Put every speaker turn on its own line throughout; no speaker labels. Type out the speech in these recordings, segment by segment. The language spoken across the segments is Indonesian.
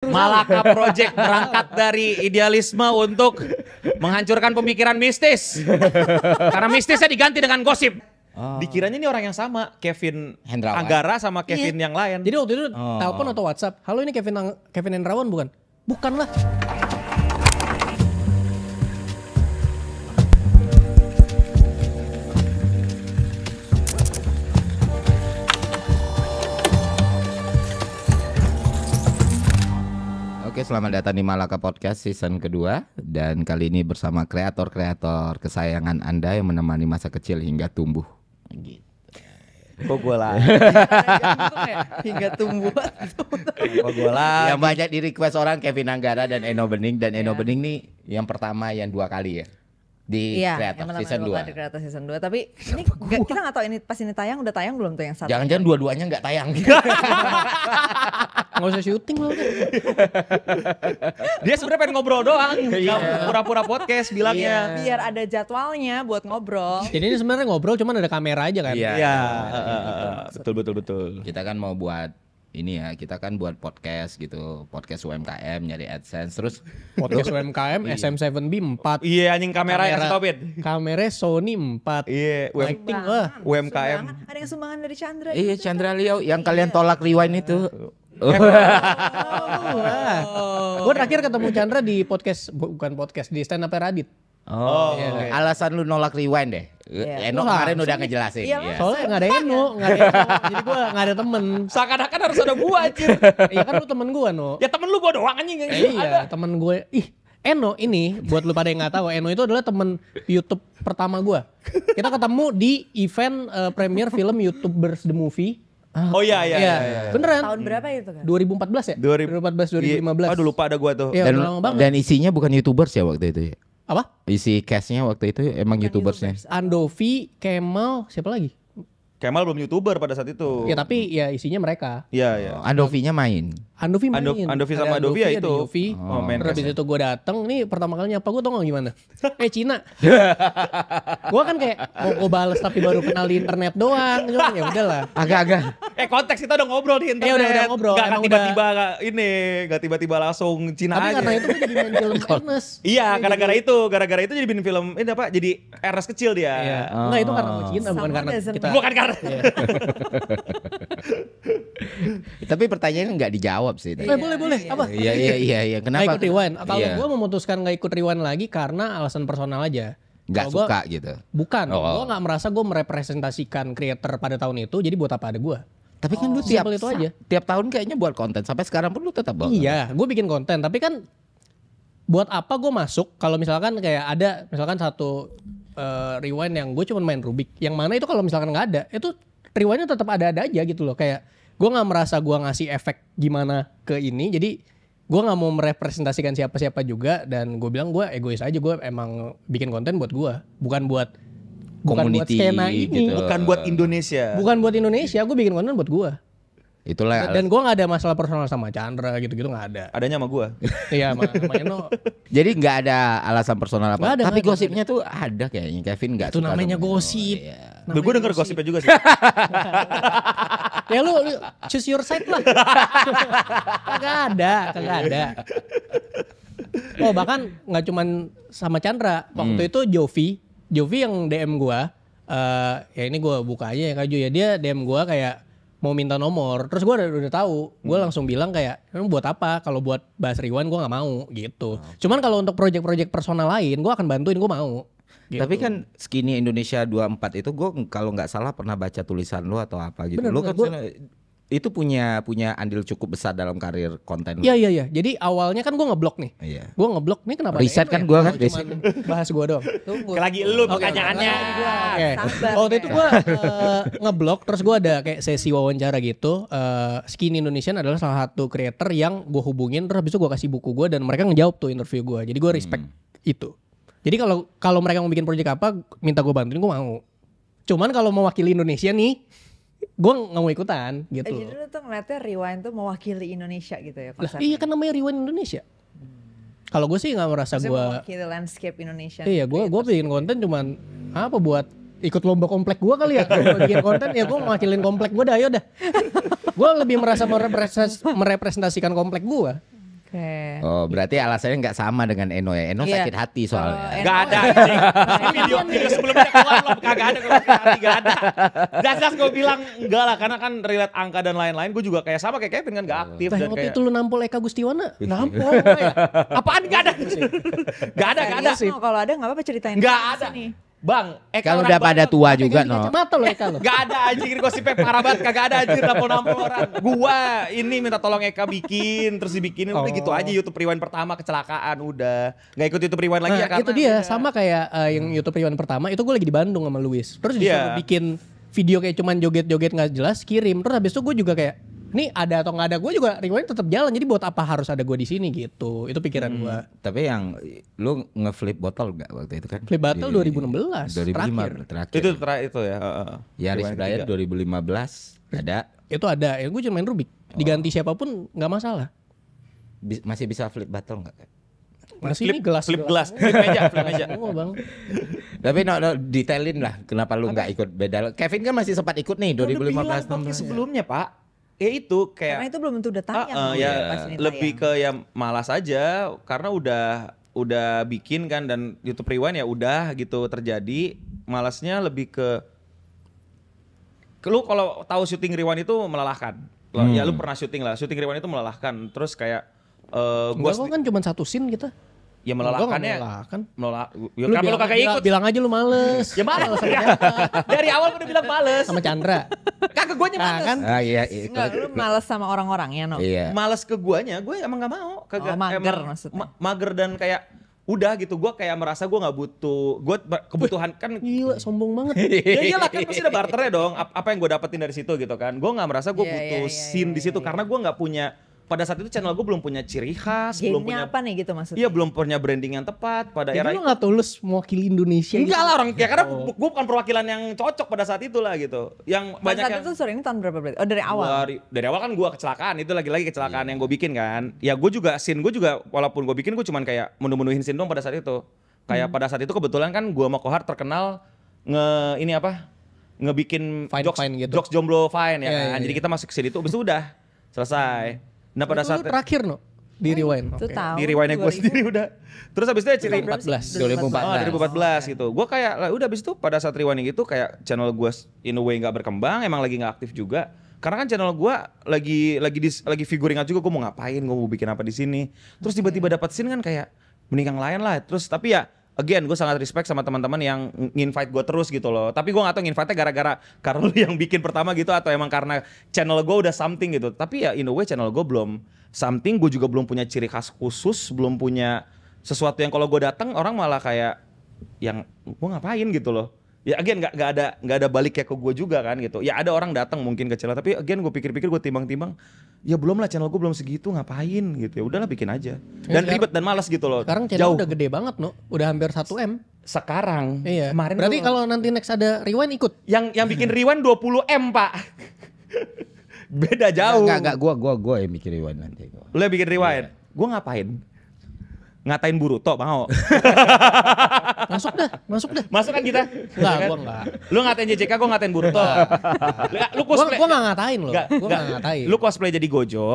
Malaka Project berangkat dari idealisme untuk menghancurkan pemikiran mistis. Karena mistisnya diganti dengan gosip. Dikiranya ini orang yang sama, Kevin
Hendrawan.
Anggara sama Kevin yang lain.
Jadi waktu itu telepon atau WhatsApp, halo ini Kevin Hendrawan bukan? Bukan lah.
Oke, selamat datang di Malaka Podcast season kedua. Dan kali ini bersama kreator-kreator kesayangan Anda yang menemani masa kecil hingga tumbuh. Gitu.
Kok gue lah.
Hingga tumbuh.
Kok gue lah.
Yang banyak di request orang Kevin Anggara dan Eno Bening. Dan Eno Bening nih yang pertama yang 2 kali ya di kreator season 2.
Di kreator season 2. Tapi ini kita nggak tahu ini pas ini tayang udah tayang belum tuh yang satu.
Jangan-jangan dua-duanya nggak tayang.
Nggak usah syuting loh.
Dia sebenarnya pengen ngobrol doang. Pura-pura podcast bilangnya.
Biar ada jadwalnya buat ngobrol.
Jadi ini sebenarnya ngobrol, cuman ada kamera aja kan.
Iya. Betul.
Kita kan mau buat ini ya, kita kan buat podcast gitu, podcast UMKM nyari AdSense terus
Podcast UMKM SM7B 4.
Iya anjing kamera ya kasih tau Pit.
Kamera Sony 4.
Iya
Lighting wah.
UMKM.
Ada yang sumbangan dari Chandra.
iya Chandra Leo yang kalian tolak rewind itu.
Gue terakhir ketemu Chandra di podcast, bukan podcast, di stand up Radit.
Oh, alasan lu nolak rewind deh. Eno kemarin udah ngejelasin.
Iya,
Iya.
Soalnya nggak ada Eno, jadi gue nggak ada temen.
Seakan-akan harus ada gua anjir.
Iya kan lu temen gue no.
Ya temen lu gua doang anjing.
Iya temen gue. Eno ini buat lu pada yang nggak tahu, Eno itu adalah temen YouTube pertama gue. Kita ketemu di event premiere film YouTubers The Movie.
Oh iya.
Beneran.
Tahun berapa itu kan?
2014 ya? 2014 2015.
Aduh lupa ada gua tuh.
Iya,
Dan,
udah lama banget.
dan isinya bukan YouTubers ya waktu itu ya?
Apa?
Isi cast-nya waktu itu emang YouTubersnya.
Andovi, Kemal, siapa lagi?
Kemal belum YouTuber pada saat itu.
Ya tapi ya isinya mereka.
Iya.
Andovi-nya main.
Andovi main.
Andovi sama
Ada
Adovi ya
ada
itu.
Yofi.
Main
Terus habis
cast-nya.
itu gue dateng, nih pertama kalinya apa gue tau gak gimana? Cina. Gue kan kayak mau gue bales tapi baru kenal di internet doang. Cuma ya udahlah.
Agak-agak.
Konteks kita udah ngobrol di internet.
Iya, udah ngobrol.
Gak
Emang
tiba-tiba gak tiba-tiba langsung Cina
Tapi
aja.
karena itu gue jadi main film Ernest.
Iya, gara-gara itu jadi bikin film ini apa? Jadi Ernest kecil dia.
Iya. Enggak itu karena mau Cina, bukan
Sama
karena
doesn't
kita.
Bukan karena.
Tapi pertanyaannya nggak dijawab sih. tadi.
Boleh. Apa?
Iya.
Nggak
Kenapa?
ikut rewind. Kalau
Iya.
gue memutuskan nggak ikut rewind lagi karena alasan personal aja.
Nggak
Kalau gua-
suka gitu.
Bukan,
Oh.
gue nggak merasa gue merepresentasikan creator pada tahun itu, jadi buat apa ada gue?
Tapi kan lu tiap
Simpel itu aja.
tiap tahun kayaknya buat konten sampai sekarang pun lu tetap bawa.
Iya, gue bikin konten, tapi kan buat apa gue masuk kalau misalkan kayak ada misalkan satu rewind yang gue cuma main Rubik, yang mana itu kalau misalkan nggak ada, itu rewindnya tetap ada-ada aja gitu loh. Kayak gue nggak merasa gue ngasih efek gimana ke ini, jadi gue nggak mau merepresentasikan siapa-siapa juga, dan gue bilang gue egois aja, gue emang bikin konten buat gue, bukan buat
Community
skena ini,
gitu.
Bukan buat Indonesia.
bukan buat Indonesia, gue bikin konten buat gue.
Itulah.
Dan gue nggak ada masalah personal sama Chandra gitu-gitu, nggak ada.
Adanya sama gua.
Iya, sama Eno.
Jadi nggak ada alasan personal apa.
Nggak ada,
Tapi
nggak ada,
gosipnya tuh ada kayaknya. Kevin nggak
Itu
suka
namanya
sama-
gosip.
Oh, iya.
Duh, gue denger gosipnya juga sih.
Ya lu choose your side lah. Kagak ada. Oh bahkan nggak cuman sama Chandra. Waktu itu Jovi yang DM gua. Ya ini gua buka aja ya Kak Jo ya. Dia DM gua kayak mau minta nomor. Terus gua udah tahu. Gua langsung bilang kayak, "Emang buat apa? Kalau buat bahas rewind gua nggak mau." gitu. Cuman kalau untuk project-project personal lain, gua akan bantuin, gua mau. Gitu.
Tapi kan Skinny Indonesia 24 itu gue kalau nggak salah pernah baca tulisan lu atau apa gitu.
Bener,
Lu
bener.
kan itu punya andil cukup besar dalam karir konten lu.
Iya. Jadi awalnya kan gua ngeblok nih.
Iya.
Gue ngeblok nih kenapa?
Riset
ada Eno
kan
ya?
gua kan,
Kalau
riset.
cuman bahas gue doang.
Tunggu.
Lagi lu pertanyaannya.
Oke.
Sabar,
Waktu itu
ya.
gue ngeblok, terus gue ada kayak sesi wawancara gitu. Skinny Indonesian adalah salah satu creator yang gue hubungin, terus habis itu gue kasih buku gue dan mereka ngejawab tuh interview gue. Jadi gue respect itu. Jadi kalau mereka mau bikin project apa, minta gue bantuin, gue mau. Cuman kalau mewakili Indonesia nih, gue nggak mau ikutan gitu.
Jadi lu tuh ngeliatnya rewind tuh mewakili Indonesia gitu ya
Lah
konsepnya.
iya kan namanya Rewind Indonesia. Kalau gue sih nggak merasa
Maksudnya
gue.
mewakili landscape Indonesia.
Iya, gue bikin konten cuman apa buat ikut lomba komplek gue kali ya. Kalau gua bikin konten ya gue mewakilin komplek gue dah, ayo dah. Gue lebih merasa merepresentasikan komplek gue.
Oke.
Oh, berarti alasannya nggak sama dengan Eno ya. Eno
Iya.
sakit hati soalnya.
Kalau
Gak ada anjing. Video sebelumnya keluar loh, kagak ada gue sakit hati, gak ada. Jelas gue bilang enggak lah, karena kan relate angka dan lain-lain gue juga kayak sama kayak Kevin kan gak aktif dan
Waktu
kayak
itu lu nampol Eka Gustiwana.
nampol ya. Apaan gak ada? Gak ada, gak ada.
Serius, No, kalau ada nggak apa-apa ceritain.
Gak
di
ada.
sini.
Bang, Eka
Kan
orang
udah pada
banget.
tua juga,
Ganti
no.
kacamata lo Eka lo.
Gak ada anjing gosipnya parah banget, kagak ada anjing nampol-nampol orang. Gua ini minta tolong Eka bikin, terus dibikinin udah gitu aja YouTube Rewind pertama kecelakaan udah. Gak ikut YouTube Rewind lagi ya
Nah
karena
itu dia
beda.
sama kayak yang YouTube Rewind pertama itu gue lagi di Bandung sama Luis. Terus
Iya.
disuruh bikin video kayak cuman joget-joget nggak jelas kirim. Terus habis itu gue juga kayak nih ada atau nggak ada gue juga Rewind tetap jalan. Jadi buat apa harus ada gue di sini gitu. Itu pikiran gue.
Tapi yang lu ngeflip botol nggak waktu itu kan?
Flip Battle 2016
2005 terakhir.
itu terakhir itu ya.
Yaris
Rewind
Brian
ketiga.
2015 ada.
Itu ada. Ya gue cuma main Rubik. Diganti siapapun nggak masalah.
Masih bisa flip battle nggak?
Masih ini gelas.
Flip gelas, flip meja, flip meja.
Oh, bang.
Tapi no, detailin lah kenapa lu nggak ikut beda. Kevin kan masih sempat ikut nih 2015
podcast sebelumnya Pak. Ya itu
Karena
kayak
itu belum tentu udah tayang.
ya
pas ini
lebih
tayang.
ke ya malas aja karena udah bikin kan dan YouTube Rewind ya udah gitu terjadi. Malasnya lebih ke lu kalau tahu syuting Rewind itu melelahkan. Ya lu pernah syuting lah. Syuting Rewind itu melelahkan. Terus kayak
Gua kan cuma satu scene kita.
ya
Gua nggak
melelahkannya
melelahkan.
ya kenapa lu kagak ikut?
Bilang aja lu males.
Ya males. Dari awal gua udah bilang males.
Sama Chandra.
Kagak guanya
Nah,
males.
kan?
Ah iya,
Enggak, lu males sama orang-orangnya, No.
Iya.
Males ke guanya, gue emang gak mau. Kagak,
mager
emang
maksudnya.
mager dan kayak udah gitu. Gue kayak merasa gue nggak butuh. Gue kebutuhan kan.
Gila sombong banget.
Ya iyalah kan pasti ada barternya dong. Apa yang gue dapetin dari situ gitu kan. Gue nggak merasa gue
Iya,
butuh
iya,
scene
iya,
di situ
iya.
karena gue nggak punya. Pada saat itu channel gue belum punya ciri khas, belum punya.
Game-nya apa nih gitu maksudnya?
Iya belum punya branding yang tepat pada era
Jadi lu
itu.
gak tulus mewakili Indonesia
Enggak
gitu?
lah orang ya karena gue bukan perwakilan yang cocok pada saat itu lah gitu. Yang
Pada
banyak
saat
yang
itu sorry ini tahun berapa berarti? Oh dari awal?
dari awal kan gue kecelakaan itu lagi-lagi kecelakaan yang gue bikin kan. Ya gue juga scene gue juga walaupun gue bikin gue cuman kayak menu-menuhin scene dong pada saat itu. Kayak pada saat itu kebetulan kan gue sama Kohar terkenal ngebikin
Fine,
jokes,
fine gitu.
jokes jomblo fine ya
Iya,
kan.
iya,
Jadi
iya.
kita masuk ke sini tuh abis itu udah selesai. Nah pada
Itu
saat
lu terakhir no? Di Rewind?
Itu
Oke.
tahun
di rewind gue
2000.
sendiri udah. Terus abis itu ya ciri
2014.
2014 gitu. Gue kayak lah, udah abis itu pada saat rewinding itu kayak channel gue in a way nggak berkembang, emang lagi nggak aktif juga. Karena kan channel gue lagi figuring out juga gue mau ngapain, gue mau bikin apa di sini. Terus tiba-tiba dapat scene kan kayak mending yang lain lah. Terus tapi ya again gue sangat respect sama teman-teman yang nginvite gue terus gitu loh. Tapi gue gak tau nginvite-nya gara-gara karena lu yang bikin pertama gitu atau emang karena channel gue udah something gitu. Tapi ya in a way channel gue belum something, gue juga belum punya ciri khas khusus, belum punya sesuatu yang kalau gue datang orang malah kayak yang gue ngapain gitu loh. Ya again nggak ada balik kayak ke gue juga kan gitu. Ya ada orang datang mungkin ke channel tapi again gue pikir-pikir gue timbang-timbang ya belum lah channel gue belum segitu ngapain gitu ya udahlah bikin aja dan
sekarang-
ribet dan malas gitu loh.
Sekarang channel udah gede banget no? Udah hampir 1 M.
Sekarang
Iya.
kemarin
Berarti
gua-
kalau nanti next ada Rewind ikut?
yang bikin rewind 20 M pak. Beda jauh.
Enggak, gua yang mikir Rewind nanti.
Lu yang bikin rewind. Gue ngapain? Ngatain Boruto mau.
Masuk dah.
Masuk kan kita?
Enggak,
Kan?
gua enggak.
Lu ngatain JJK, gue ngatain Boruto. Lu
Gua
cosplay.
gak ngatain loh.
Nggak,
Gua
nggak.
gak ngatain.
Lu cosplay jadi Gojo.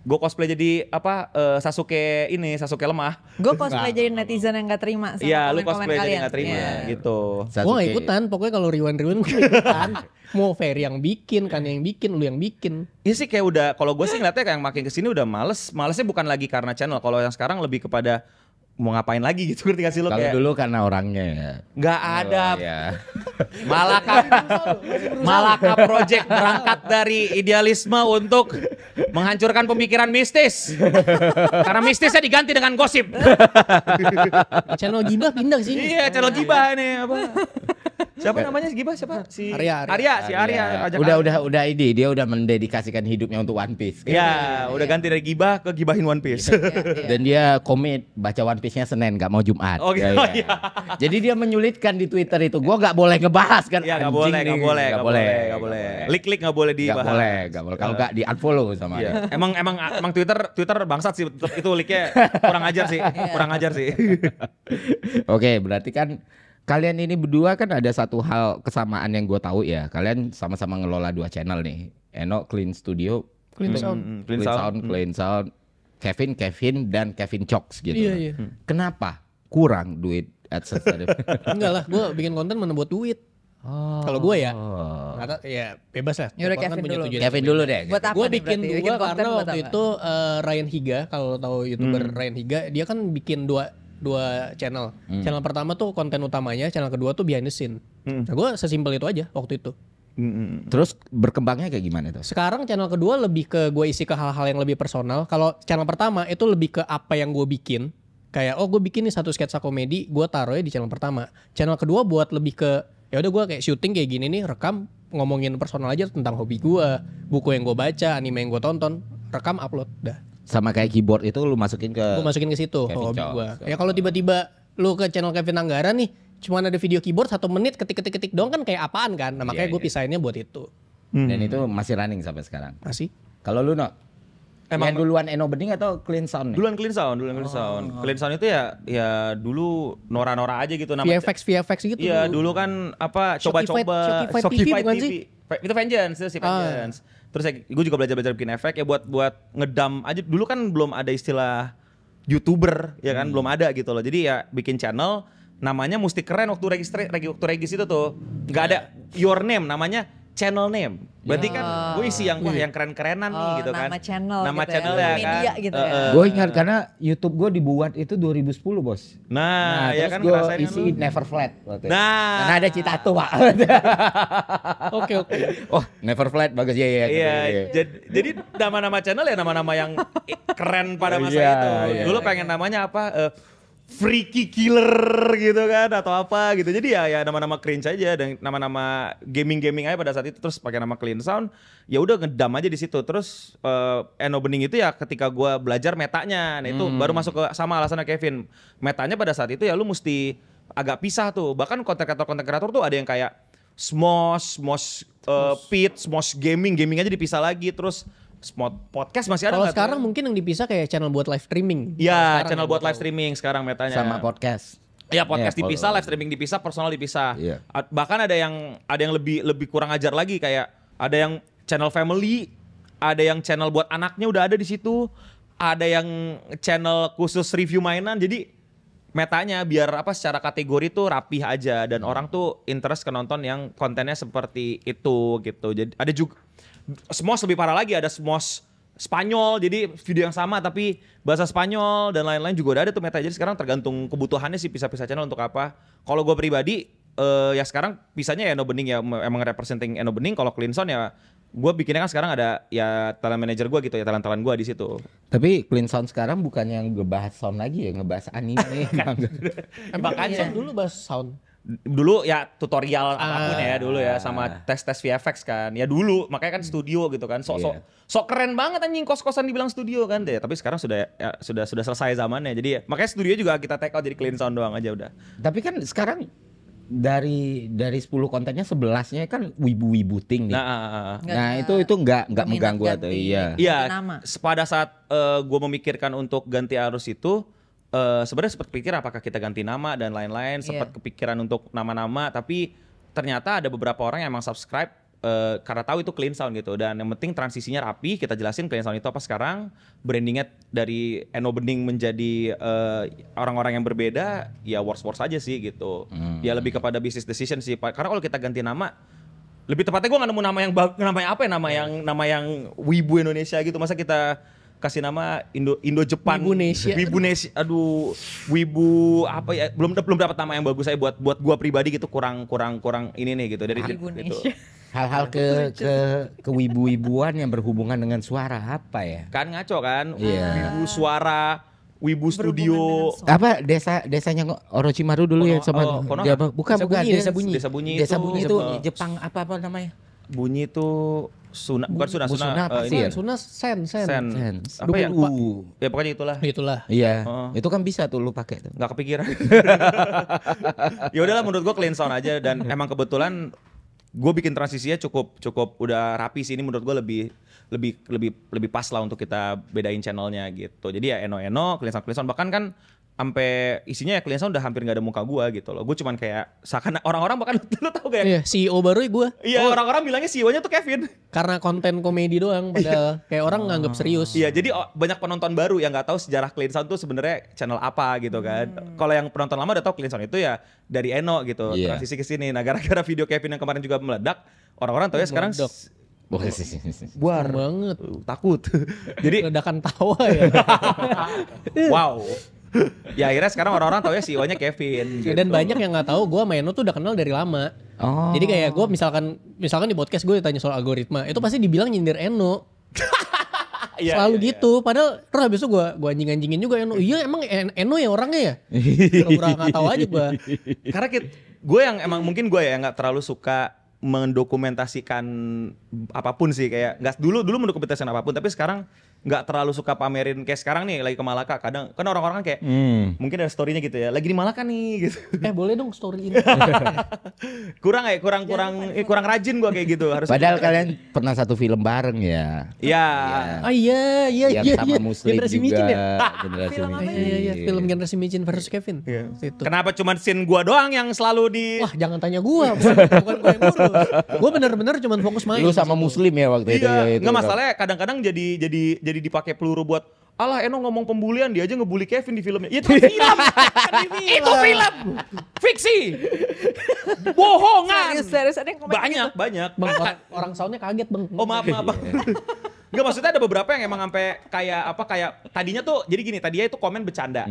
Gue cosplay jadi apa? Sasuke ini, Sasuke lemah.
Gue cosplay jadi netizen yang gak terima sama
Iya, lu
komen-komen
cosplay jadi
kalian.
nggak terima
Iya.
gitu.
Gue gak ikutan, pokoknya kalau rewind gue ikutan. Mau Ferry yang bikin, kan yang bikin, lu yang bikin.
Ini sih kayak udah, kalau gue sih ngeliatnya kayak makin kesini udah males. Malesnya bukan lagi karena channel. Kalau yang sekarang lebih kepada mau ngapain lagi gitu, ngerti gak sih lo
Kalau
kayak
dulu karena orangnya ya.
nggak ada.
Oh, ya.
Malaka Project berangkat dari idealisme untuk menghancurkan pemikiran mistis. Karena mistisnya diganti dengan gosip.
Channel Gibah pindah ke sini.
Iya, channel Gibah nih apa? Siapa namanya Gibah? Siapa? Si
Arya.
Arya. Ajak
Udah ini dia udah mendedikasikan hidupnya untuk One Piece.
Iya, udah ganti dari Gibah ke Gibahin One Piece.
Dan dia komit baca One Piece-nya Senin, gak mau Jumat.
Oh, gitu.
Ya, ya. Jadi dia menyulitkan di Twitter itu. Gua gak boleh ngebahas kan.
Iya, nggak
Anjing
boleh,
nih.
nggak boleh. Lik-lik nggak boleh
Gak
dibahas.
boleh. Kalau gak di unfollow sama dia.
Iya. Emang Twitter bangsat sih itu liknya kurang ajar sih.
Oke, berarti kan kalian ini berdua kan ada satu hal kesamaan yang gue tahu ya. Kalian sama-sama ngelola 2 channel nih. Eno Clean Studio,
Clean sound.
Clean sound.
Clean Sound. Kevin dan Kevin Cox gitu.
Iya, iya.
Kenapa kurang duit AdSense dari?
Enggak lah, gue bikin konten mana buat duit. Kalau gue ya, nggak tahu, ya bebas lah.
Yaudah,
Konten
Kevin
punya
dulu.
tujuan
Kevin
yang
dulu
berbeda.
deh.
Buat apa
Gue
nih
bikin
berarti?
dua
Bikin konten
karena
buat
waktu
apa?
itu Ryan Higa, kalau tahu YouTuber Ryan Higa, dia kan bikin dua channel. Channel pertama tuh konten utamanya, channel kedua tuh behind the scene. Nah, gue sesimpel itu aja waktu itu.
Terus berkembangnya kayak gimana tuh?
Sekarang channel kedua lebih ke gue isi ke hal-hal yang lebih personal. Kalau channel pertama itu lebih ke apa yang gue bikin. Kayak gue bikin nih satu sketsa komedi, gue taruhnya di channel pertama. Channel kedua buat lebih ke ya udah gue kayak syuting kayak gini nih, rekam ngomongin personal aja tentang hobi gue, buku yang gue baca, anime yang gue tonton, rekam upload dah.
Sama kayak keyboard itu lu masukin ke
Gue masukin ke situ
Kevin
hobi
Chow.
gue. Ya kalau tiba-tiba lu ke channel Kevin Anggara nih, cuma ada video keyboard 1 menit ketik doang kan kayak apaan kan? Nah makanya gue pisahinnya buat itu.
Dan itu masih running sampai sekarang.
Masih.
Kalau lu no?
Emang-
Yang duluan Eno Bening atau Clean Sound nih?
Duluan Clean Sound. Clean Sound itu ya dulu Nora aja gitu namanya.
VFX gitu.
Iya, dulu kan apa coba-coba
Shopify TV bukan sih?
Itu Vengeance itu si Vengeance. Terus gue juga belajar bikin efek ya buat ngedam aja. Dulu kan belum ada istilah YouTuber ya kan, belum ada gitu loh. Jadi ya bikin channel namanya mesti keren waktu regis itu tuh. Nggak ada your name, namanya channel name. Berarti kan gue isi yang wah yang keren-kerenan nih gitu kan.
Nama channel
Nama
gitu ya,
channel
nama
ya
media
kan.
gitu ya.
Gue ingat karena YouTube gue dibuat itu 2010 bos.
Nah, ya
terus
kan
gue
ngerasain kan
isi
lu.
Never Flat waktu itu.
Nah.
Karena ada Citato pak.
Oke.
Oh Never Flat bagus ya.
Iya, jadi nama-nama channel ya nama-nama yang keren pada masa
Iya,
itu.
iya.
Dulu pengen namanya apa? Freaky Killer gitu kan atau apa gitu. Jadi ya nama-nama cringe aja dan nama-nama gaming aja pada saat itu, terus pakai nama Clean Sound. Ya udah ngedam aja di situ. Terus Eno Bening itu ya ketika gua belajar metanya. Nah itu baru masuk ke sama alasannya Kevin. Metanya pada saat itu ya lu mesti agak pisah tuh. Bahkan konten kreator tuh ada yang kayak Smosh, Pit, Smosh gaming aja dipisah lagi. Terus podcast masih ada
Kalau
nggak tuh?
sekarang mungkin yang dipisah kayak channel buat live streaming.
Iya, channel buat live streaming sekarang metanya.
Sama podcast.
Iya, podcast
Iya,
dipisah,
kalau-
live streaming dipisah, personal dipisah.
Iya.
Bahkan ada yang lebih kurang ajar lagi, kayak ada yang channel family, ada yang channel buat anaknya udah ada di situ, ada yang channel khusus review mainan. Jadi metanya biar apa secara kategori tuh rapih aja dan orang tuh interest ke nonton yang kontennya seperti itu gitu. Jadi ada juga Smosh lebih parah lagi, ada Smosh Spanyol, jadi video yang sama tapi bahasa Spanyol dan lain-lain juga udah ada tuh meta. Jadi sekarang tergantung kebutuhannya sih pisah-pisah channel untuk apa. Kalau gue pribadi ya sekarang pisahnya ya Eno Bening ya emang representing Eno Bening. Kalau Clean Sound ya gue bikinnya kan sekarang ada ya talent manager gue gitu ya, talent gue di situ.
Tapi Clean Sound sekarang bukan yang ngebahas sound lagi ya, ngebahas anime.
Emang kan dulu bahas sound.
Dulu ya tutorial apapun ya dulu ya sama tes VFX kan ya dulu, makanya kan studio gitu kan sok keren banget anjing kos-kosan dibilang studio kan deh, tapi sekarang sudah selesai zamannya, jadi ya, makanya studio juga kita take out jadi Clean Sound doang aja udah.
Tapi kan sekarang dari 10 kontennya 11-nya kan wibu-wibu ting nih. Nah, itu nggak mengganggu atau iya.
Iya,
nama.
pada saat gue memikirkan untuk ganti arus itu sebenarnya sempat pikir apakah kita ganti nama dan lain-lain, sempat kepikiran untuk nama-nama, tapi ternyata ada beberapa orang yang emang subscribe karena tahu itu Clean Sound gitu, dan yang penting transisinya rapi, kita jelasin Clean Sound itu apa sekarang, brandingnya dari Eno Bening menjadi orang-orang yang berbeda, ya works aja sih gitu. Ya lebih kepada business decision sih, karena kalau kita ganti nama, lebih tepatnya gue nggak nemu nama yang wibu Indonesia gitu, masa kita kasih nama Indo Jepang Wibunesia. Aduh, wibu apa ya, belum dapat nama yang bagus saya buat gua pribadi gitu, kurang ini nih gitu dari gitu.
Hal-hal ke wibu-wibuan yang berhubungan dengan suara apa ya?
Kan ngaco kan?
Iya.
Wibu suara, wibu studio.
Apa desanya Orochimaru dulu ya sama
Konoha.
dia apa? Bukan
Desa Bunyi.
Desa Bunyi
itu Jepang apa namanya?
Bunyi itu bukan Suna
apa sih ya?
Suna sen.
Sen.
Sense.
Apa ya?
U.
Ya pokoknya itulah.
Iya.
Oh.
Itu kan bisa tuh lu pakai tuh.
Nggak kepikiran. Ya udahlah, menurut gua Clean Sound aja, dan emang kebetulan gue bikin transisinya cukup udah rapi sih. Ini menurut gue lebih pas lah untuk kita bedain channelnya gitu. Jadi ya Eno Clean Sound bahkan kan sampai isinya ya Kliensan udah hampir nggak ada muka gua gitu loh. Gue cuman kayak seakan orang-orang bahkan lu tau gak ya?
Iya, CEO baru gue.
Iya, orang-orang bilangnya CEO-nya tuh Kevin.
Karena konten komedi doang, padahal kayak orang nganggap serius.
Iya, jadi banyak penonton baru yang nggak tahu sejarah Kliensan tuh sebenarnya channel apa gitu kan. Kalau yang penonton lama udah tahu Kliensan itu ya dari Eno gitu,
Iya.
transisi ke sini. Nah, gara-gara video Kevin yang kemarin juga meledak, orang-orang tahu ya sekarang
Meledak.
buar
Banget.
takut. Jadi
Ledakan tawa ya.
wow. Ya akhirnya sekarang orang-orang tahu ya CEO-nya Kevin gitu.
Dan banyak yang nggak tahu gue sama Eno tuh udah kenal dari lama.
Oh.
Jadi kayak gue misalkan di podcast gue ditanya soal algoritma, itu pasti dibilang nyindir Eno.
Iya,
Selalu
iya,
gitu. Padahal terus habis itu gue anjing-anjingin juga Eno. Iya emang Eno ya orangnya ya? Pura-pura nggak tahu aja gue.
Karena gue yang emang mungkin gue ya nggak terlalu suka mendokumentasikan apapun sih, kayak nggak dulu mendokumentasikan apapun, tapi sekarang nggak terlalu suka pamerin. Kayak sekarang nih lagi ke Malaka, kadang kan orang-orang kan kayak mungkin ada story-nya gitu ya, lagi di Malaka nih gitu.
Boleh dong story ini.
kurang rajin gue kayak gitu harus.
Padahal kalian pernah satu film bareng ya.
Iya.
Ah iya.
Yang sama Muslim
Generasi
juga.
Micin ya?
Generasi
Film apa
Micin.
Iya, film Generasi Micin versus Kevin.
Iya.
Itu.
Kenapa cuma scene gue doang yang selalu di
Wah jangan tanya gue, bukan gue yang ngurus. Gue bener-bener cuma fokus main.
Lu sama Muslim ya waktu itu ya.
Iya,
itu.
nggak masalahnya kadang-kadang jadi dipakai peluru buat alah Eno ngomong pembulian, dia aja ngebully Kevin di filmnya. Itu film. Itu film. Fiksi. Bohongan.
Serius ada yang komen
Banyak.
Bang, orang soundnya kaget bang.
Oh maaf. Enggak, maksudnya ada beberapa yang emang sampai kayak tadinya tuh jadi gini, tadinya itu komen bercanda.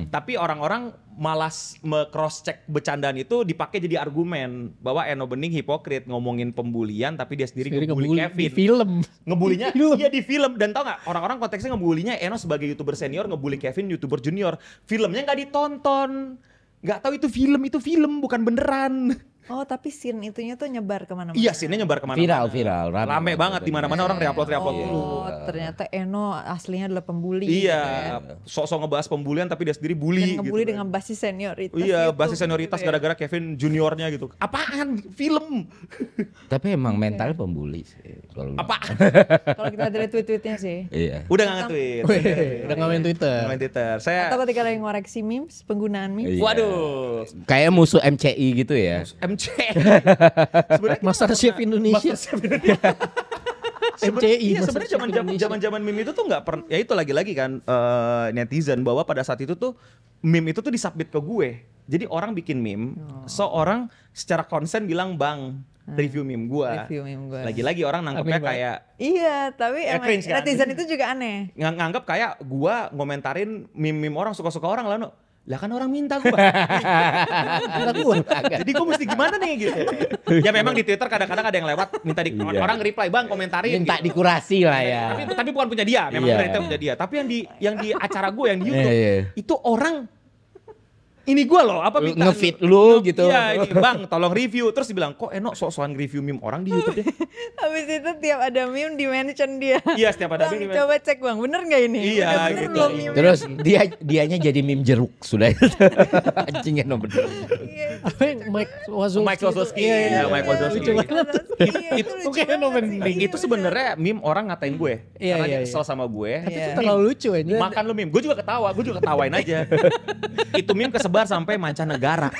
Tapi orang-orang malas cross check bercandaan itu dipakai jadi argumen bahwa Eno Bening hipokrit ngomongin pembulian tapi dia sendiri ngebully Kevin.
di film.
Ngebulinya iya di film, dan tau gak orang-orang konteksnya ngebulinya Eno sebagai YouTuber senior ngebully Kevin YouTuber junior. Filmnya nggak ditonton. Nggak tahu itu film bukan beneran.
Oh tapi scene itunya tuh nyebar kemana-mana.
Iya, scene-nya nyebar kemana-mana.
Viral.
Rame banget di mana-mana, orang re-upload dulu.
Oh ternyata Eno aslinya adalah pembuli.
Iya,
gitu ya.
sok-sok ngebahas pembulian tapi dia sendiri bully
Dan ngebully
gitu.
dengan basis senioritas.
Iya,
gitu.
basis senioritas
Gitu ya.
gara-gara Kevin juniornya gitu. Apaan? Film.
Tapi emang mental pembuli sih. Kalau lu.
Apa?
Kalau kita dari tweet-tweetnya sih.
Iya.
Udah nggak nge-tweet.
Udah nggak main Twitter.
Nggak main Twitter. Saya
Atau ketika lagi ngoreksi memes, penggunaan memes.
Iya.
waduh,
Kayak musuh MCI gitu ya.
MC. Sebenarnya
Master Chef Indonesia. MCI.
Iya, sebenarnya zaman meme itu tuh nggak pernah. Ya itu lagi-lagi kan netizen bahwa pada saat itu tuh meme itu tuh disubmit ke gue. Jadi orang bikin meme, seorang secara konsen bilang bang review meme gue.
Review meme gue.
Lagi-lagi orang nangkepnya
Aneh banget.
kayak
Iya, tapi
Ya,
emang
cringe kan?
netizen itu juga aneh.
nganggap kayak gue ngomentarin meme-meme orang, suka-suka orang lah, no. Lah kan orang minta gue. Jadi gue mesti gimana nih gitu. Ya memang di Twitter kadang-kadang ada yang lewat minta
Iya.
orang reply bang komentarin.
Minta
gitu.
dikurasi lah ya.
Tapi bukan punya dia, memang
Iya.
itu punya dia. Tapi yang di acara gue yang di YouTube
Iya, iya.
itu orang ini gue loh apa minta
Nge-feed lu gitu.
Iya ini bang tolong review, terus dibilang kok Eno sok-sokan review meme orang di YouTube deh.
Habis itu tiap ada meme di mention dia.
Iya setiap ada
Bang,
meme.
coba cek bang, bener nggak ini?
Iya,
Udah bener
gitu.
belum meme?
Terus dianya jadi meme jeruk sudah. Anjingnya no bener.
Apa yang Mike Wazowski?
Mike Wazowski.
Iya,
Iya, Mike Wazowski.
Lucu banget.
Iya,
Itu
lucu
kayak
banget
nomen
sih.
ding.
Itu sebenarnya meme orang ngatain gue.
Iya,
Karena
iya,
dia kesel
iya.
sama gue.
Iya.
Terlalu lucu aja.
Makan lu meme. Gue juga ketawain aja. Itu meme kesebar sampai mancanegara.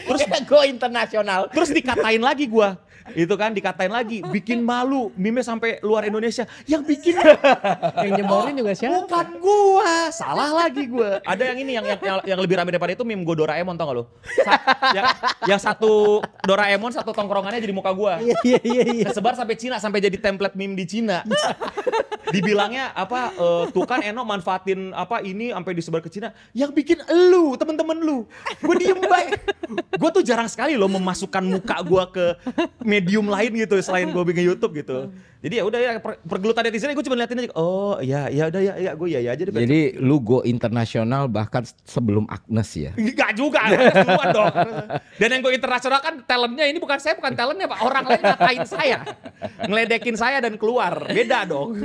Terus go internasional.
Terus dikatain lagi gua. Itu kan dikatain lagi, bikin malu, meme sampai luar Indonesia. Yang bikin
Yang nyebarin juga siapa?
bukan gua, salah lagi gua. Ada yang ini yang lebih rame daripada itu meme gua Doraemon, tau gak lu? Yang satu Doraemon satu tongkrongannya jadi muka gua.
Iya.
Kesebar sampai Cina, sampai jadi template meme di Cina. Dibilangnya apa? Tuh kan Eno manfaatin apa ini sampai disebar ke Cina. Yang bikin elu, temen-temen lu. Gue diem baik. Gue tuh jarang sekali loh memasukkan muka gue ke medium lain gitu selain gue bikin YouTube gitu. Jadi ya udah ya pergelutan netizen gue cuma liatin aja. Oh ya udah ya gue ya aja deh.
Jadi lu go internasional bahkan sebelum Agnes ya.
Enggak juga, duluan dong. Dan yang gue internasional kan talentnya ini bukan talentnya Pak. Orang lain ngatain saya. Ngeledekin saya dan keluar. Beda dong.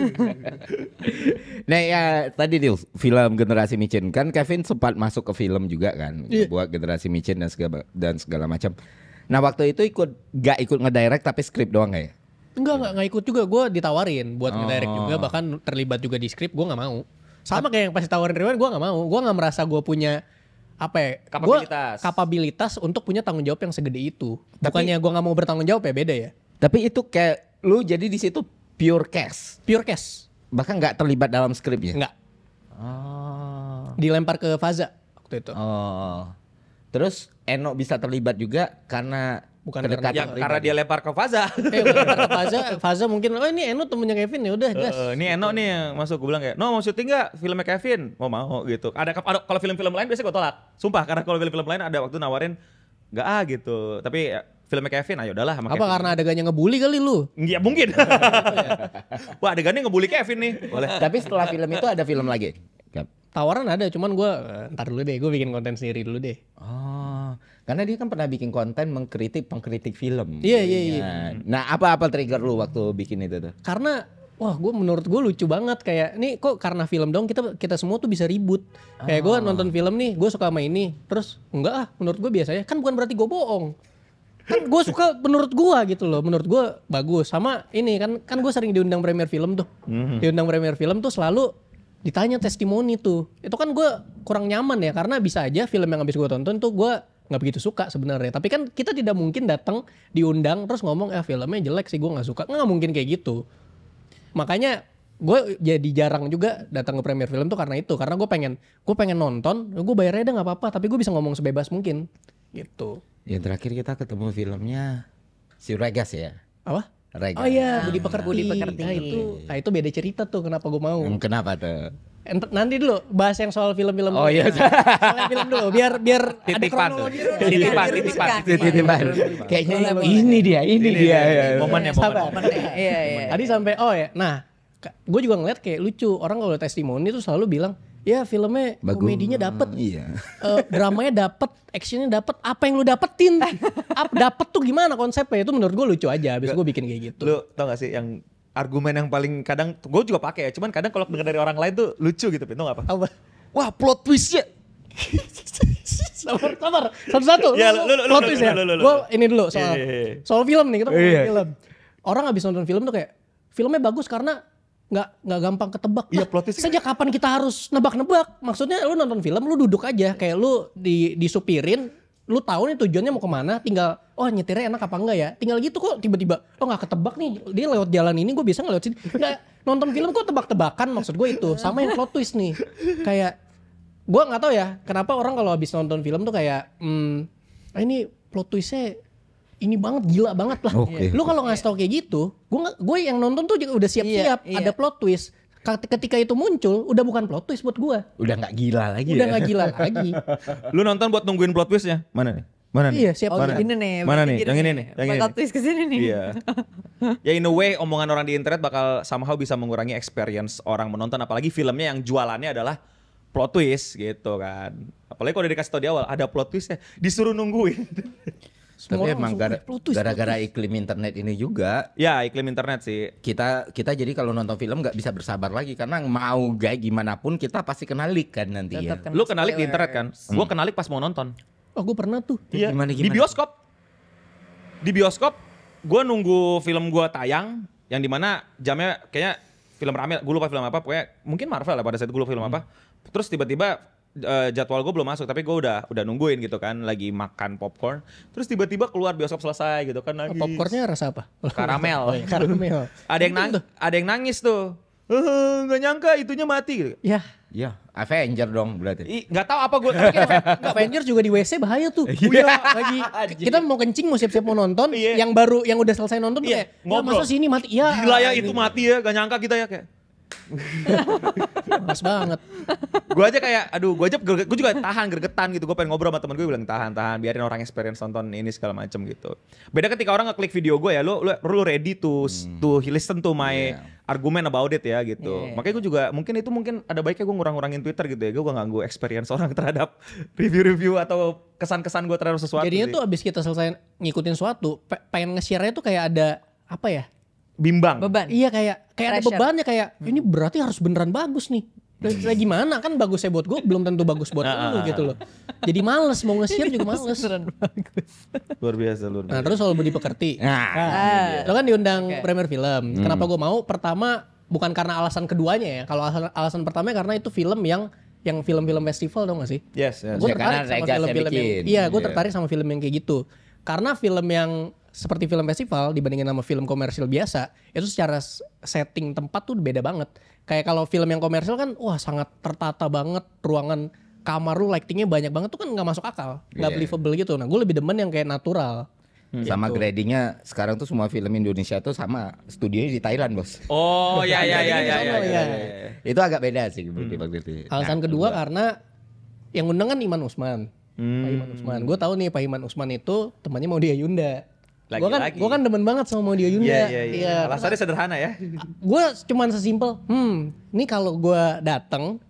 Nah ya tadi nih film Generasi Micin kan Kevin sempat masuk ke film juga kan,
Iya.
buat Generasi Micin dan segala macam. Nah waktu itu gak ikut ngedirect tapi skrip doang gak ya?
Enggak ikut juga. Gue ditawarin buat
Oh.
ngedirect juga. Bahkan terlibat juga di skrip. Gue gak mau. Sama kayak yang pas ditawarin Rewan, gue nggak mau. Gue nggak merasa gue punya apa ya?
Kapabilitas.
Gua kapabilitas untuk punya tanggung jawab yang segede itu. Bukannya gue nggak mau bertanggung jawab ya, beda ya.
Tapi itu kayak lu jadi di situ pure cash.
Pure cash.
Bahkan nggak terlibat dalam skripnya.
Enggak.
Oh.
Dilempar ke Faza waktu itu.
Oh. Terus Eno bisa terlibat juga karena
Bukan
kedekatan
Ya karena dia lempar ke Faza.
Lempar ke Faza mungkin, oh ini Eno temennya Kevin ya udah gas.
Ini Eno nih yang masuk, gue bilang kayak, no mau syuting gak filmnya Kevin? Mau gitu. Ada kalau film-film lain biasanya gue tolak. Sumpah, karena kalau film-film lain ada waktu nawarin nggak gitu. Tapi ya, filmnya Kevin, ayo udahlah sama
Apa
Kevin.
karena adegannya ngebully kali lu?
Ya mungkin. Wah adegannya ngebully Kevin nih. Boleh.
Tapi setelah film itu ada film lagi.
Tawaran ada, cuman gue ntar dulu deh, gue bikin konten sendiri dulu deh.
Oh, karena dia kan pernah bikin konten mengkritik pengkritik film.
Iya.
Nah, apa trigger lu waktu bikin itu tuh?
Karena wah, menurut gue lucu banget kayak nih kok karena film dong kita semua tuh bisa ribut. Kayak gue nonton film nih, gue suka sama ini, terus enggak menurut gue biasanya kan bukan berarti gue bohong. Kan gue suka menurut gue gitu loh, menurut gue bagus. Sama ini kan gue sering diundang premier film tuh. Diundang premier film tuh selalu ditanya testimoni tuh. Itu kan gue kurang nyaman ya karena bisa aja film yang habis gue tonton tuh gue nggak begitu suka sebenarnya. Tapi kan kita tidak mungkin datang diundang terus ngomong filmnya jelek sih gue nggak suka. Nggak mungkin kayak gitu. Makanya gue jadi jarang juga datang ke premier film tuh karena itu. Karena gue pengen nonton, gue bayarnya udah nggak apa-apa. Tapi gue bisa ngomong sebebas mungkin gitu.
Yang terakhir kita ketemu filmnya si Regas ya.
Apa?
Regas.
Oh iya, Budi Pekerti.
Budi Pekerti.
Nah itu beda cerita tuh kenapa gue mau.
Kenapa tuh?
Nanti dulu bahas yang soal film-film.
Oh iya.
Soal film dulu biar ada
Titipan tuh.
kronologi.
Titipan. Kayaknya ini dia.
Momennya.
Iya.
Tadi sampai nah gue juga ngeliat kayak lucu orang kalau testimoni tuh selalu bilang ya filmnya
Bagus.
komedinya dapet,
Iya.
dramanya dapet, actionnya dapet, apa yang lu dapetin? Dapet tuh gimana konsepnya? Itu menurut gue lucu aja. Abis gue bikin kayak gitu.
Lu tau gak sih yang argumen yang paling kadang gue juga pakai ya, cuman kadang kalau dengar dari orang lain tuh lucu gitu, Pin, tau gak apa?
Apa?
Wah plot twistnya.
Sabar, satu-satu.
Ya, lu,
Plot twist ya.
lu.
Gue ini dulu
Iya.
soal film nih, kita ngomongin film. Orang abis nonton film tuh kayak filmnya bagus karena nggak gampang ketebak.
Iya, plot twist.
Sejak kapan kita harus nebak-nebak? Maksudnya lu nonton film, lu duduk aja kayak lu disupirin, lu tahu nih tujuannya mau kemana, tinggal nyetirnya enak apa enggak ya? Tinggal gitu kok tiba-tiba nggak ketebak nih, dia lewat jalan ini gue bisa nggak lewat sini. Nggak, nonton film kok tebak-tebakan, maksud gue itu. Sama yang plot twist nih. Kayak gue nggak tahu ya kenapa orang kalau habis nonton film tuh kayak ini plot twistnya ini banget, gila banget lah.
Oke.
Lu kalau ngasih tau kayak gitu, gue yang nonton tuh juga udah siap-siap
Iya.
ada plot twist. Ketika itu muncul, udah bukan plot twist buat gue.
Udah nggak gila lagi.
Udah
ya?
nggak gila lagi.
Lu nonton buat nungguin plot twistnya? Mana nih?
Iya, siap.
Oh ini nih.
Mana
berarti
nih? Yang ini nih, yang ini
bakal
nih.
twist kesini nih.
Iya. Ya in a way omongan orang di internet bakal somehow bisa mengurangi experience orang menonton, apalagi filmnya yang jualannya adalah plot twist gitu kan. Apalagi kalau udah dikasih tau di awal ada plot twistnya, disuruh nungguin.
Semua
Tapi
orang
emang
langsung, plot twist,
gara-gara
plot twist.
iklim internet ini juga
Ya iklim internet sih.
kita jadi kalau nonton film nggak bisa bersabar lagi karena mau kayak gimana pun kita pasti kena leak kan nanti ya.
Tetap kena
Lu kenalik di internet kan?
spoilers.
Gua kenalik pas mau nonton.
Oh, gue pernah tuh.
Iya.
Gimana?
Di bioskop. Di bioskop gue nunggu film gue tayang yang dimana jamnya kayaknya film rame, gue lupa film apa, pokoknya mungkin Marvel lah pada saat itu, gue lupa film apa. Terus tiba-tiba jadwal gue belum masuk tapi gue udah nungguin gitu kan, lagi makan popcorn. Terus tiba-tiba keluar bioskop selesai gitu kan lagi.
Popcornnya rasa apa?
Karamel.
Karamel.
Ada yang nangis tuh. Nggak nyangka itunya mati gitu.
Ya,
Ya, Avenger dong berarti.
Nggak tahu apa gue.
Avengers juga di WC bahaya tuh. Lagi kita mau kencing, mau siap-siap mau nonton,
Iya.
yang udah selesai nonton tuh
Iya,
kayak, ya
ngobrol.
masa sini mati? Ya.
Gila ya itu mati ya, gak nyangka kita ya kayak.
Mas banget.
Gue aja kayak, gue juga tahan gregetan gitu. Gue pengen ngobrol sama temen gue, bilang tahan, biarin orang experience nonton ini segala macem gitu. Beda ketika orang ngeklik video gue ya, lu ready to listen to my argument about it ya gitu.
Iya.
Makanya gue juga mungkin ada baiknya gue ngurangin Twitter gitu ya. Gue gak ganggu experience orang terhadap review-review atau kesan-kesan gue terhadap sesuatu.
Jadinya
sih.
tuh abis kita selesai ngikutin suatu, pengen nge-share-nya tuh kayak ada apa ya?
Bimbang.
Beban.
Iya kayak ada
Pressure.
bebannya kayak ini berarti harus beneran bagus nih. Lah gimana kan bagusnya buat gue belum tentu bagus buat lu gitu loh. Jadi males mau nge-share juga males.
Luar biasa.
Nah terus soal Budi Pekerti.
Nah,
Lo kan diundang premier film. Kenapa gue mau? Pertama bukan karena alasan keduanya ya. Kalau alasan pertama karena itu film yang film-film festival dong gak sih?
Yes.
Gue
Ya, karena
tertarik sama
Regasnya
film-film yang
bikin.
iya, gue
Iya.
tertarik sama film yang kayak gitu. Karena film yang seperti film festival dibandingin sama film komersil biasa, itu secara setting tempat tuh beda banget. Kayak kalau film yang komersil kan, wah sangat tertata banget, ruangan kamar lu lightingnya banyak banget tuh kan nggak masuk akal, nggak
Iya.
believable gitu. Nah, gue lebih demen yang kayak natural.
Sama
Gitu.
gradingnya sekarang tuh semua film Indonesia tuh sama studionya di Thailand bos.
Oh ya.
Iya.
Itu agak beda sih berarti.
Alasan kedua karena yang undang kan Iman Usman. Pak Iman Usman. Gue tahu nih Pak Iman Usman itu temannya Maudy Ayunda.
Lagi-lagi.
Gue kan demen banget sama Maudy Ayunda.
Iya. Alasannya sederhana ya.
Gue cuman sesimpel, ini kalau gue dateng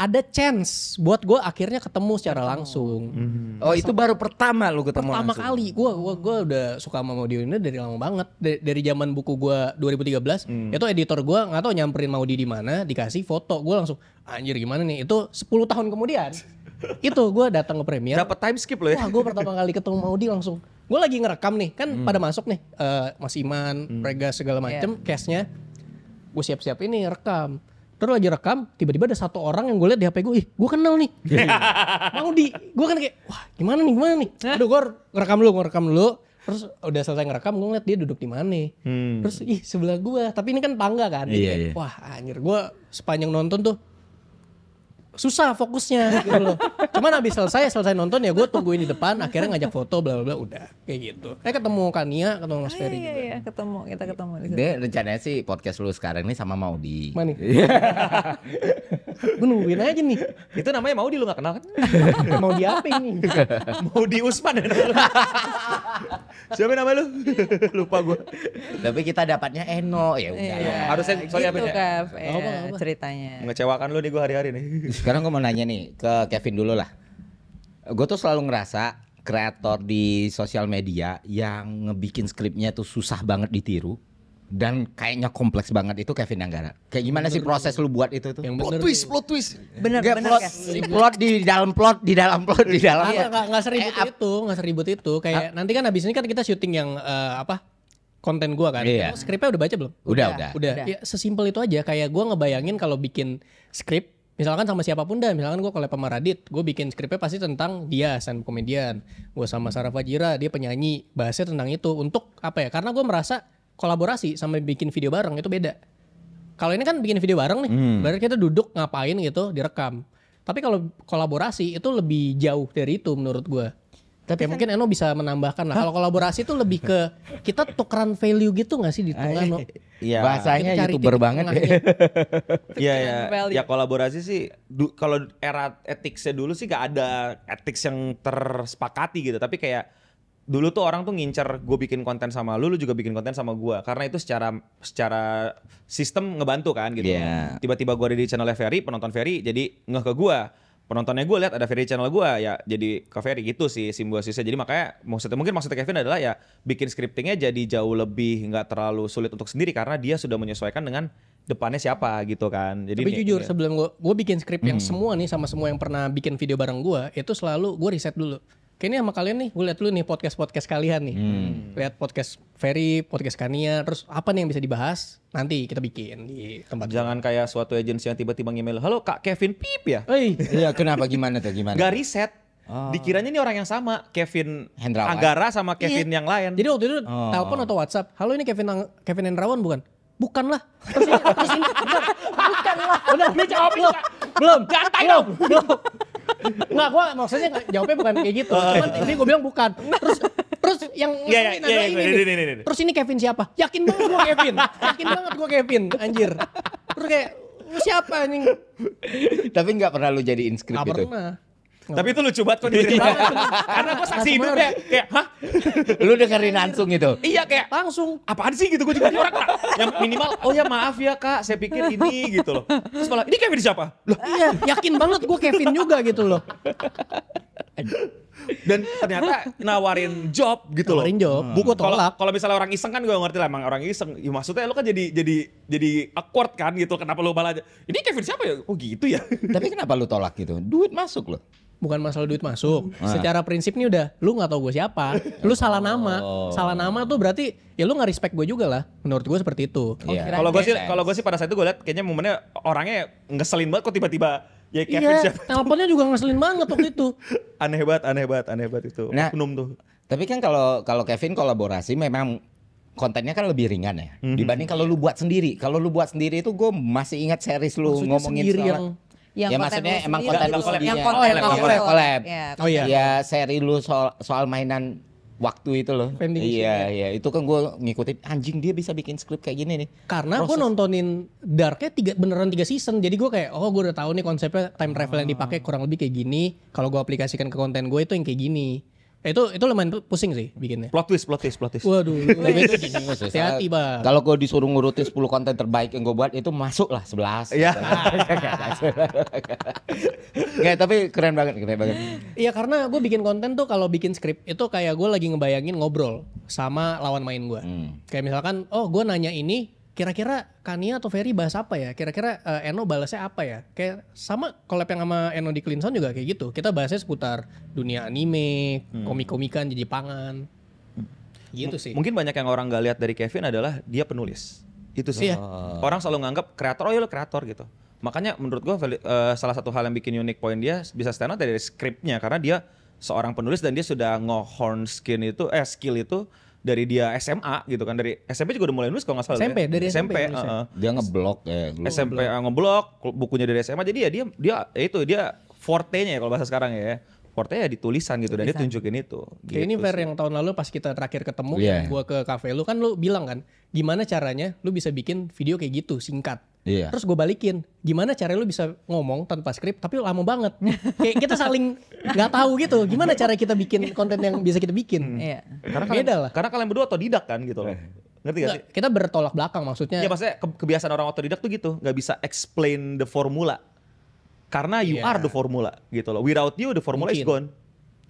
ada chance buat gue akhirnya ketemu secara langsung.
Oh itu baru pertama lu ketemu
Pertama
langsung?
kali gue udah suka sama Maudy Ayunda dari lama banget. Dari zaman buku gue 2013 itu editor gue nggak tahu nyamperin Maudy di mana, dikasih foto, gue langsung anjir gimana nih. Itu 10 tahun kemudian itu gue datang ke premiere.
Dapat time skip lo ya.
Wah gue pertama kali ketemu Maudy langsung. Gue lagi ngerekam nih kan pada masuk nih Mas Iman, Regas segala macem, case-nya. Gue siap-siap ini rekam. Terus lagi rekam, tiba-tiba ada satu orang yang gue liat di HP gue, gue kenal nih. Maudy, gue kan kayak, wah gimana nih. Aduh gue ngerekam dulu. Terus udah selesai ngerekam, gue ngeliat dia duduk di mana. Terus sebelah gue, tapi ini kan tangga kan. Jadi
Iya,
kayak,
iya.
wah anjir gue sepanjang nonton tuh susah fokusnya gitu loh. Cuman abis selesai nonton ya gue tungguin di depan, akhirnya ngajak foto bla bla bla udah kayak gitu. Ketemu Kania, ketemu Mas Ferry juga.
Iya, kita ketemu di situ.
Dia rencananya sih podcast lu sekarang ini sama Maudy.
Mana nih? Gue nungguin aja nih.
Itu namanya Maudy lu gak kenal kan?
Mau di apa ini?
Maudy Usman ya nama lu. Siapa nama lu? Lupa gue.
Tapi kita dapatnya Eno ya udah.
Iya,
Harusnya soalnya
gitu
apa ya?
Kak,
Apa-apa.
ceritanya.
Mengecewakan lu nih gue hari-hari nih.
Sekarang gue mau nanya nih ke Kevin dulu lah. Gue tuh selalu ngerasa kreator di sosial media yang ngebikin skripnya tuh susah banget ditiru dan kayaknya kompleks banget itu Kevin Anggara. Kayak gimana sih proses lu buat itu tuh?
Yang bener.
Plot twist.
Bener
Nggak,
Kak.
plot di dalam plot di dalam.
Nggak seribut itu. Kayak nanti kan abis ini kan kita syuting yang konten gua kan.
Iya.
Skripnya udah baca belum?
Udah.
Udah. Ya, sesimpel itu aja. Kayak gue ngebayangin kalau bikin skrip, misalkan sama siapapun dah. Misalkan gue collab sama Radit, gue bikin skripnya pasti tentang dia, stand up komedian. Gue sama Sarah Fajira, dia penyanyi, bahasnya tentang itu. Untuk apa ya? Karena gue merasa kolaborasi sama bikin video bareng itu beda. Kalau ini kan bikin video bareng nih, berarti kita duduk ngapain gitu, direkam. Tapi kalau kolaborasi itu lebih jauh dari itu menurut gue. Tapi mungkin Eno bisa menambahkan lah. Kalau kolaborasi itu lebih ke kita tukeran value gitu nggak sih di tengah? No?
Iya.
Bahasanya
Kita cari
YouTuber
titik
banget.
tengahnya.
Iya
value.
ya kolaborasi sih kalau era etiknya dulu sih gak ada etiks yang tersepakati gitu, tapi kayak dulu tuh orang tuh ngincer gue bikin konten sama lu juga bikin konten sama gue, karena itu secara sistem ngebantu kan gitu.
Iya.
Tiba-tiba gue ada di channelnya Ferry, penonton Ferry jadi ngeh ke gue. Penontonnya gue lihat ada Ferry channel gue ya jadi ke Ferry gitu sih simbiosis. Jadi makanya maksudnya Kevin adalah ya bikin scriptingnya jadi jauh lebih nggak terlalu sulit untuk sendiri karena dia sudah menyesuaikan dengan depannya siapa gitu kan. Jadi
Tapi jujur sebelum gue bikin skrip yang semua nih sama semua yang pernah bikin video bareng gue itu selalu gue riset dulu. Kayaknya sama kalian nih gue lihat dulu nih podcast kalian nih. Lihat podcast Ferry, podcast Kania, terus apa nih yang bisa dibahas nanti kita bikin di tempat.
jangan kayak suatu agensi yang tiba-tiba nge-mail, halo Kak Kevin Pip ya?
Iya, kenapa gimana tuh gimana?
Gak riset. Dikiranya ini orang yang sama, Kevin
Hendrawan.
Anggara sama Kevin yang lain.
Jadi waktu itu telepon atau WhatsApp, halo ini Kevin Hendrawan bukan? Bukan lah. Terus ini bukan lah. Udah ini jawab belum. Jantai dong. Belum. Nggak, gue maksudnya jawabnya bukan kayak gitu. Cuman ini gue bilang bukan. Terus yang
Iya, ini.
Terus ini Kevin siapa? Yakin banget gue Kevin. Yakin banget gue Kevin. Anjir. Terus kayak lu siapa anjing?
Tapi nggak pernah lu jadiin skrip
Nggak
itu.
pernah.
Tapi itu lucu banget kok diceritain. Karena gue saksi hidupnya kayak, hah?
Lu dengerin langsung itu.
Iya kayak,
Langsung.
apaan sih gitu, gue juga orang yang minimal, oh ya maaf ya Kak, saya pikir ini gitu loh. Terus malah, ini Kevin siapa? Loh,
Iya, yakin banget gue Kevin juga gitu loh.
dan ternyata nawarin job gitu loh.
Nawarin job, gua tolak.
Kalau misalnya orang iseng kan gue ngerti lah, emang orang iseng. Ya, maksudnya lu kan jadi awkward kan gitu. Kenapa lu malah ini Kevin siapa ya? Oh gitu ya.
Tapi kenapa lu tolak gitu? Duit masuk loh.
bukan masalah duit masuk. Secara prinsip nih udah, lu nggak tahu gue siapa, lu salah nama, salah nama tuh berarti ya lu nggak respect gue juga lah. Menurut gue seperti itu.
Iya.
Kalau gue sih pada saat itu gue liat kayaknya momennya orangnya ngeselin banget kok tiba-tiba ya Kevin
Iya,
siapa.
teleponnya juga ngeselin banget waktu itu.
Aneh banget itu.
Nah,
Oknum tuh.
Tapi kan kalau Kevin kolaborasi memang kontennya kan lebih ringan ya dibanding kalau lu buat sendiri. Kalau lu buat sendiri itu gue masih ingat series lu
Maksudnya
ngomongin
sendiri
soal
yang
ya maksudnya
lu
emang
sendiri
konten lu
gitu.
sendiri.
Yang
ya.
konten
yang
lu
collab.
Ya,
Oh iya.
Ya seri lu soal mainan waktu itu loh.
Vending machine.
Iya, itu kan gue ngikutin anjing dia bisa bikin skrip kayak gini nih.
Karena gue nontonin Darknya beneran 3 season. Jadi gue kayak gue udah tahu nih konsepnya time travel yang dipakai kurang lebih kayak gini. Kalau gue aplikasikan ke konten gue itu yang kayak gini. Itu lumayan pusing sih bikinnya.
Plot twist.
Waduh.
Tapi itu jenius ya.
Hati-hati, Bang.
Kalau gue disuruh ngurutin 10 konten terbaik yang gue buat itu masuk lah 11.
Iya.
Nggak, tapi keren banget.
Iya karena gue bikin konten tuh kalau bikin skrip itu kayak gue lagi ngebayangin ngobrol sama lawan main gue. Kayak misalkan, gue nanya ini, kira-kira Kania atau Ferry bahas apa ya? Kira-kira Eno balasnya apa ya? Kayak sama collab yang sama Eno di Cleanson juga kayak gitu. Kita bahasnya seputar dunia anime, komik-komikan, jadi pangan. Gitu sih.
Mungkin banyak yang orang nggak lihat dari Kevin adalah dia penulis. Itu sih.
Iya.
Orang selalu nganggap kreator, oh ya lo kreator gitu. Makanya menurut gua salah satu hal yang bikin unik poin dia bisa stand out dari skripnya karena dia seorang penulis dan dia sudah nge-hone skill itu dari dia SMA gitu kan, dari SMP juga udah mulai nulis kalau nggak salah.
SMP,
ya.
dari SMP
heeh.
Dia ngeblok ya.
SMP ngeblok bukunya dari SMA, jadi ya dia forte-nya ya kalau bahasa sekarang ya. Forte-nya di tulisan gitu dan dia tunjukin itu.
Kayak ini
gitu
Fer
sih.
yang tahun lalu pas kita terakhir ketemu,
Iya.
gua ke kafe lu kan lu bilang kan, gimana caranya lu bisa bikin video kayak gitu singkat.
Iya.
Terus gue balikin, gimana caranya lu bisa ngomong tanpa skrip tapi lama banget. Kayak kita saling nggak tahu gitu, gimana cara kita bikin konten yang bisa kita bikin.
Iya.
Beda lah.
Karena kalian berdua otodidak kan gitu loh. Ngerti gak sih?
Nggak, kita bertolak belakang maksudnya.
Ya maksudnya kebiasaan orang otodidak tuh gitu, nggak bisa explain the formula. Karena you
Iya.
are the formula gitu loh. Without you the formula is
Mungkin.
gone.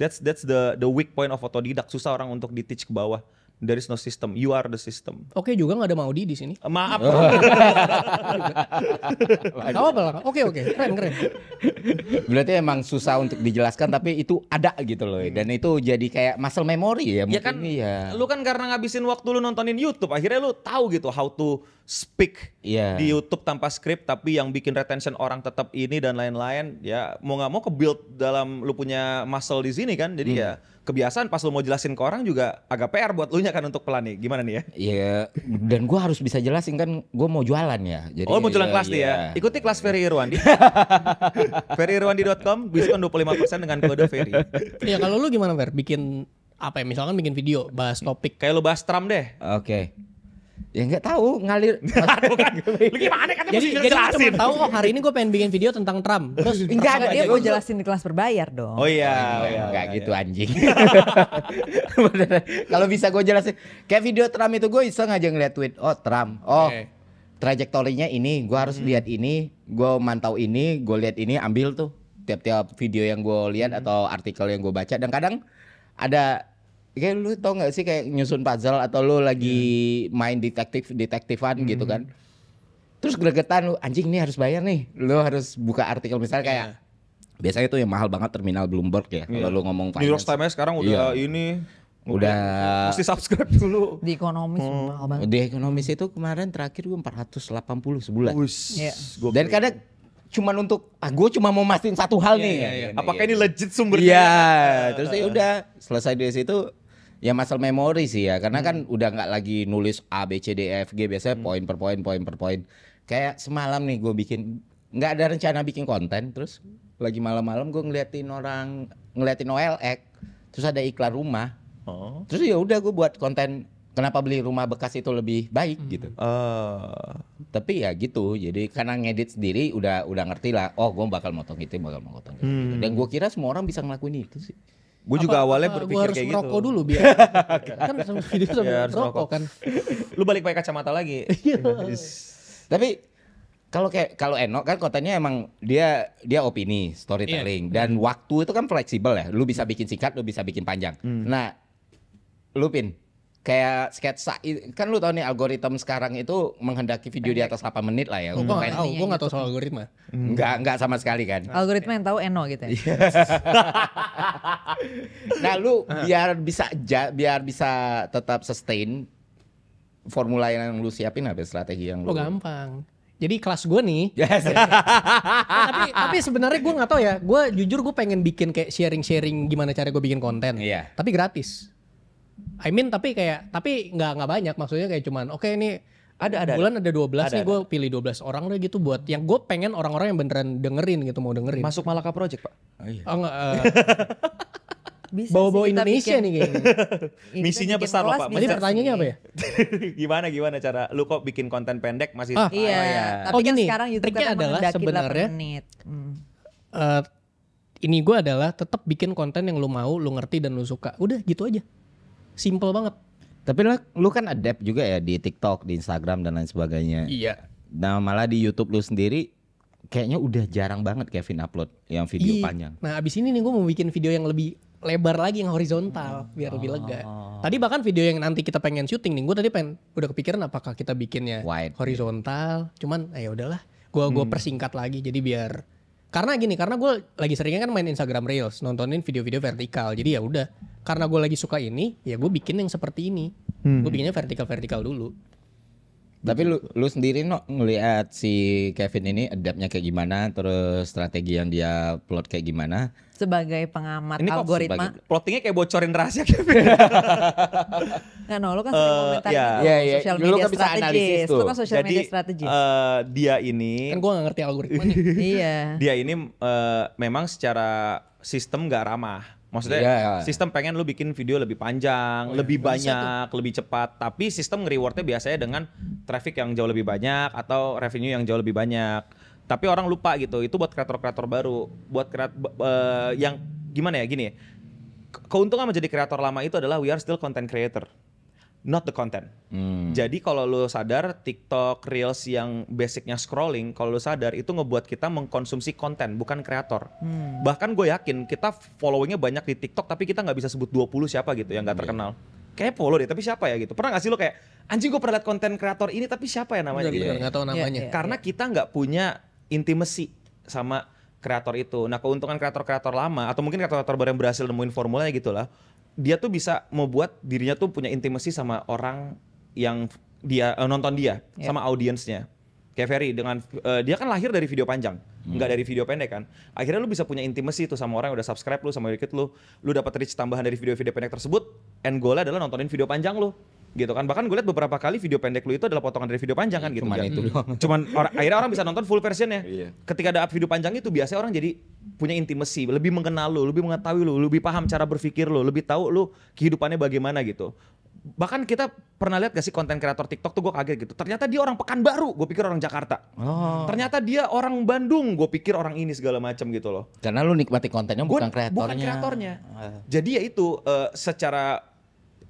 That's the weak point of otodidak. Susah orang untuk di-teach ke bawah. There is no system. You are the system.
Oke juga nggak ada Maudi di sini.
Maaf.
Gak apa-apa lah. Oke, keren.
Berarti emang susah untuk dijelaskan tapi itu ada gitu loh. Dan itu jadi kayak muscle memory ya
Ya
mungkin
kan,
ya.
lu kan karena ngabisin waktu lu nontonin YouTube, akhirnya lu tahu gitu how to speak
Iya.
di YouTube tanpa skrip, tapi yang bikin retention orang tetap ini dan lain-lain. Ya mau nggak mau ke-build dalam lu punya muscle di sini kan, jadi ya kebiasaan pas lu mau jelasin ke orang juga agak PR buat lu nya kan untuk pelan nih. Gimana nih ya?
Iya, dan gue harus bisa jelasin kan gue mau jualan ya. Jadi,
Oh mau jualan
iya,
kelas nih ya? Ikuti kelas Ferry Irwandi. ferryirwandi.com, diskon 25% dengan kode Ferry.
Ya kalau lu gimana Fer? Bikin apa ya? Misalkan bikin video, bahas topik.
Kayak lu bahas Trump deh.
Oke. Ya nggak tahu ngalir.
Lu gimana kan
Jadi
mesti
gue
jelasin.
cuma tahu hari ini gue pengen bikin video tentang Trump. Terus
Enggak,
Dia mau jelasin di kelas berbayar dong.
Oh iya.
Enggak gitu anjing. Beneran. Kalau bisa gue jelasin. Kayak video Trump itu gue iseng aja ngeliat tweet. Oh Trump. Oh
Oke.
trajektorinya ini. Gue harus lihat ini. Gue mantau ini. Gue lihat ini. Ambil tuh. Tiap-tiap video yang gue lihat atau artikel yang gue baca. Dan kadang ada. Kayak lu tau gak sih kayak nyusun puzzle. Atau lu lagi main detektifan gitu kan. Terus gregetan lu. Anjing ini harus bayar nih. Lu harus buka artikel misalnya kayak. Biasanya tuh yang mahal banget terminal Bloomberg ya. Kalau lu ngomong
New York
finance.
Times sekarang udah ini.
Udah
Mesti subscribe dulu.
Di ekonomis mahal banget.
di ekonomis itu kemarin terakhir gue 480 sebulan.
Iya.
Dan kadang cuman untuk gue cuma mau mastiin satu hal nih.
Apakah ini legit sumbernya?
Iya, terus ya udah selesai dari situ ya muscle memory sih ya karena kan udah nggak lagi nulis A B C D E F G biasanya poin per poin. Kayak semalam nih gue bikin nggak ada rencana bikin konten terus lagi malam-malam gue ngeliatin OLX terus ada iklan rumah.
Oh.
Terus ya udah gue buat konten kenapa beli rumah bekas itu lebih baik gitu. Tapi ya gitu. Jadi karena ngedit sendiri udah ngerti lah. Oh, gue bakal motong itu. Dan gue kira semua orang bisa ngelakuin itu sih.
Gue juga awalnya
Gue
berpikir
harus
kayak
merokok
gitu.
dulu biar kan sama video sama
Iya, harus
merokok
merokok.
kan.
Lu balik pakai kacamata lagi.
Tapi kalau Eno kan kontennya emang dia opini, storytelling dan waktu itu kan fleksibel ya. Lu bisa bikin singkat, lu bisa bikin panjang. Nah, lu Pin, kayak sketsa kan lu tahu nih algoritma sekarang itu menghendaki video di atas 8 menit lah ya.
Gue nggak tahu, gue nggak
gitu.
tahu soal algoritma.
Enggak sama sekali kan.
Algoritma yang tahu Eno gitu ya.
Nah, lu biar bisa tetap sustain formula yang lu siapin apa strategi yang lu.
Oh gampang. Jadi kelas gue nih,
Yes.
tapi sebenarnya gue nggak tahu ya. Gue jujur gue pengen bikin kayak sharing gimana cara gue bikin konten.
Iya.
Tapi gratis. Tapi nggak banyak, maksudnya kayak cuman oke ini
Ada.
bulan ada 12
Ada,
nih, gue pilih 12 orang deh gitu buat yang gue pengen orang-orang yang beneran dengerin gitu, mau dengerin.
Masuk Malaka Project, Pak.
Oh, enggak,
Bisa
bawa-bawa
sih kita
Indonesia
bikin-
nih kayaknya.
kita
Misinya
bikin
besar loh,
kelas
Pak.
Jadi
bisa
pertanyaannya
sih.
apa ya?
gimana cara lu kok bikin konten pendek masih
Iya, tapi
Oh,
kan
gini,
sekarang YouTube
triknya
kan
adalah
menghendaki 8
sebenarnya
menit.
Ini gue adalah tetap bikin konten yang lu mau, lu ngerti dan lu suka. Udah gitu aja. Simple banget.
Tapi lu kan adapt juga ya di TikTok, di Instagram dan lain sebagainya.
Iya.
Nah, malah di YouTube lu sendiri kayaknya udah jarang banget Kevin upload yang video panjang.
Nah abis ini nih gue mau bikin video yang lebih lebar lagi, yang horizontal biar lebih lega. Tadi bahkan video yang nanti kita pengen syuting nih, gue tadi udah kepikiran apakah kita bikinnya
Wide.
horizontal. Cuman ya udahlah, gue persingkat lagi jadi biar karena gue lagi seringnya kan main Instagram Reels, nontonin video-video vertikal. Jadi ya udah, karena gue lagi suka ini, ya gue bikin yang seperti ini. Gue bikinnya vertikal dulu.
Tapi lu sendiri ngelihat si Kevin ini adaptnya kayak gimana, terus strategi yang dia plot kayak gimana?
Sebagai pengamat
Ini kok
algoritma.
plottingnya kayak bocorin rahasia Kevin.
Kan lo kan sering komentarin
iya.
itu,
Iya.
social
Lu
media
kan bisa analisis
strategis.
tuh.
Lo kan social media strategis.
Dia ini
Kan gue gak ngerti algoritmanya.
Iya.
dia ini memang secara sistem nggak ramah. Maksudnya
Iya.
sistem pengen lu bikin video lebih panjang, lebih banyak, lebih cepat. Tapi sistem nge-rewardnya biasanya dengan traffic yang jauh lebih banyak atau revenue yang jauh lebih banyak. Tapi orang lupa gitu. Itu buat kreator-kreator baru, buat yang gimana ya gini. Keuntungan menjadi kreator lama itu adalah we are still content creator, not the content. Jadi kalau lu sadar TikTok, Reels yang basicnya scrolling, kalau lu sadar itu ngebuat kita mengkonsumsi konten bukan kreator. Bahkan gue yakin kita followingnya banyak di TikTok tapi kita nggak bisa sebut 20 siapa gitu yang nggak terkenal. Kayak follow deh tapi siapa ya gitu. Pernah gak sih lu kayak anjing gue pernah liat konten kreator ini tapi siapa ya namanya gitu.
Bener-bener gak tahu namanya.
Iya.
Karena kita nggak punya intimacy sama kreator itu. Nah keuntungan kreator-kreator lama atau mungkin kreator-kreator baru yang berhasil nemuin formulanya gitu lah. Dia tuh bisa membuat dirinya tuh punya intimacy sama orang yang dia nonton dia, sama audiensnya. Kayak Ferry dengan dia kan lahir dari video panjang, nggak dari video pendek kan. Akhirnya lu bisa punya intimacy tuh sama orang yang udah subscribe lu, sama dikit lu dapat reach tambahan dari video-video pendek tersebut. End goalnya adalah nontonin video panjang lu. Gitu kan, bahkan gue lihat beberapa kali video pendek lu itu adalah potongan dari video panjang kan gitu.
Cuman itu doang.
Cuman akhirnya orang bisa nonton full versionnya. Ketika ada video panjang itu biasanya orang jadi punya intimacy, lebih mengenal lu, lebih mengetahui lu, lebih paham cara berpikir lu, lebih tahu lu kehidupannya bagaimana gitu. Bahkan kita pernah lihat gak sih konten kreator TikTok tuh gue kaget gitu. Ternyata dia orang Pekanbaru, gue pikir orang Jakarta. Ternyata dia orang Bandung, gue pikir orang ini segala macam gitu loh.
Karena lu nikmati kontennya bukan kreatornya.
Bukan kreatornya. Jadi ya itu secara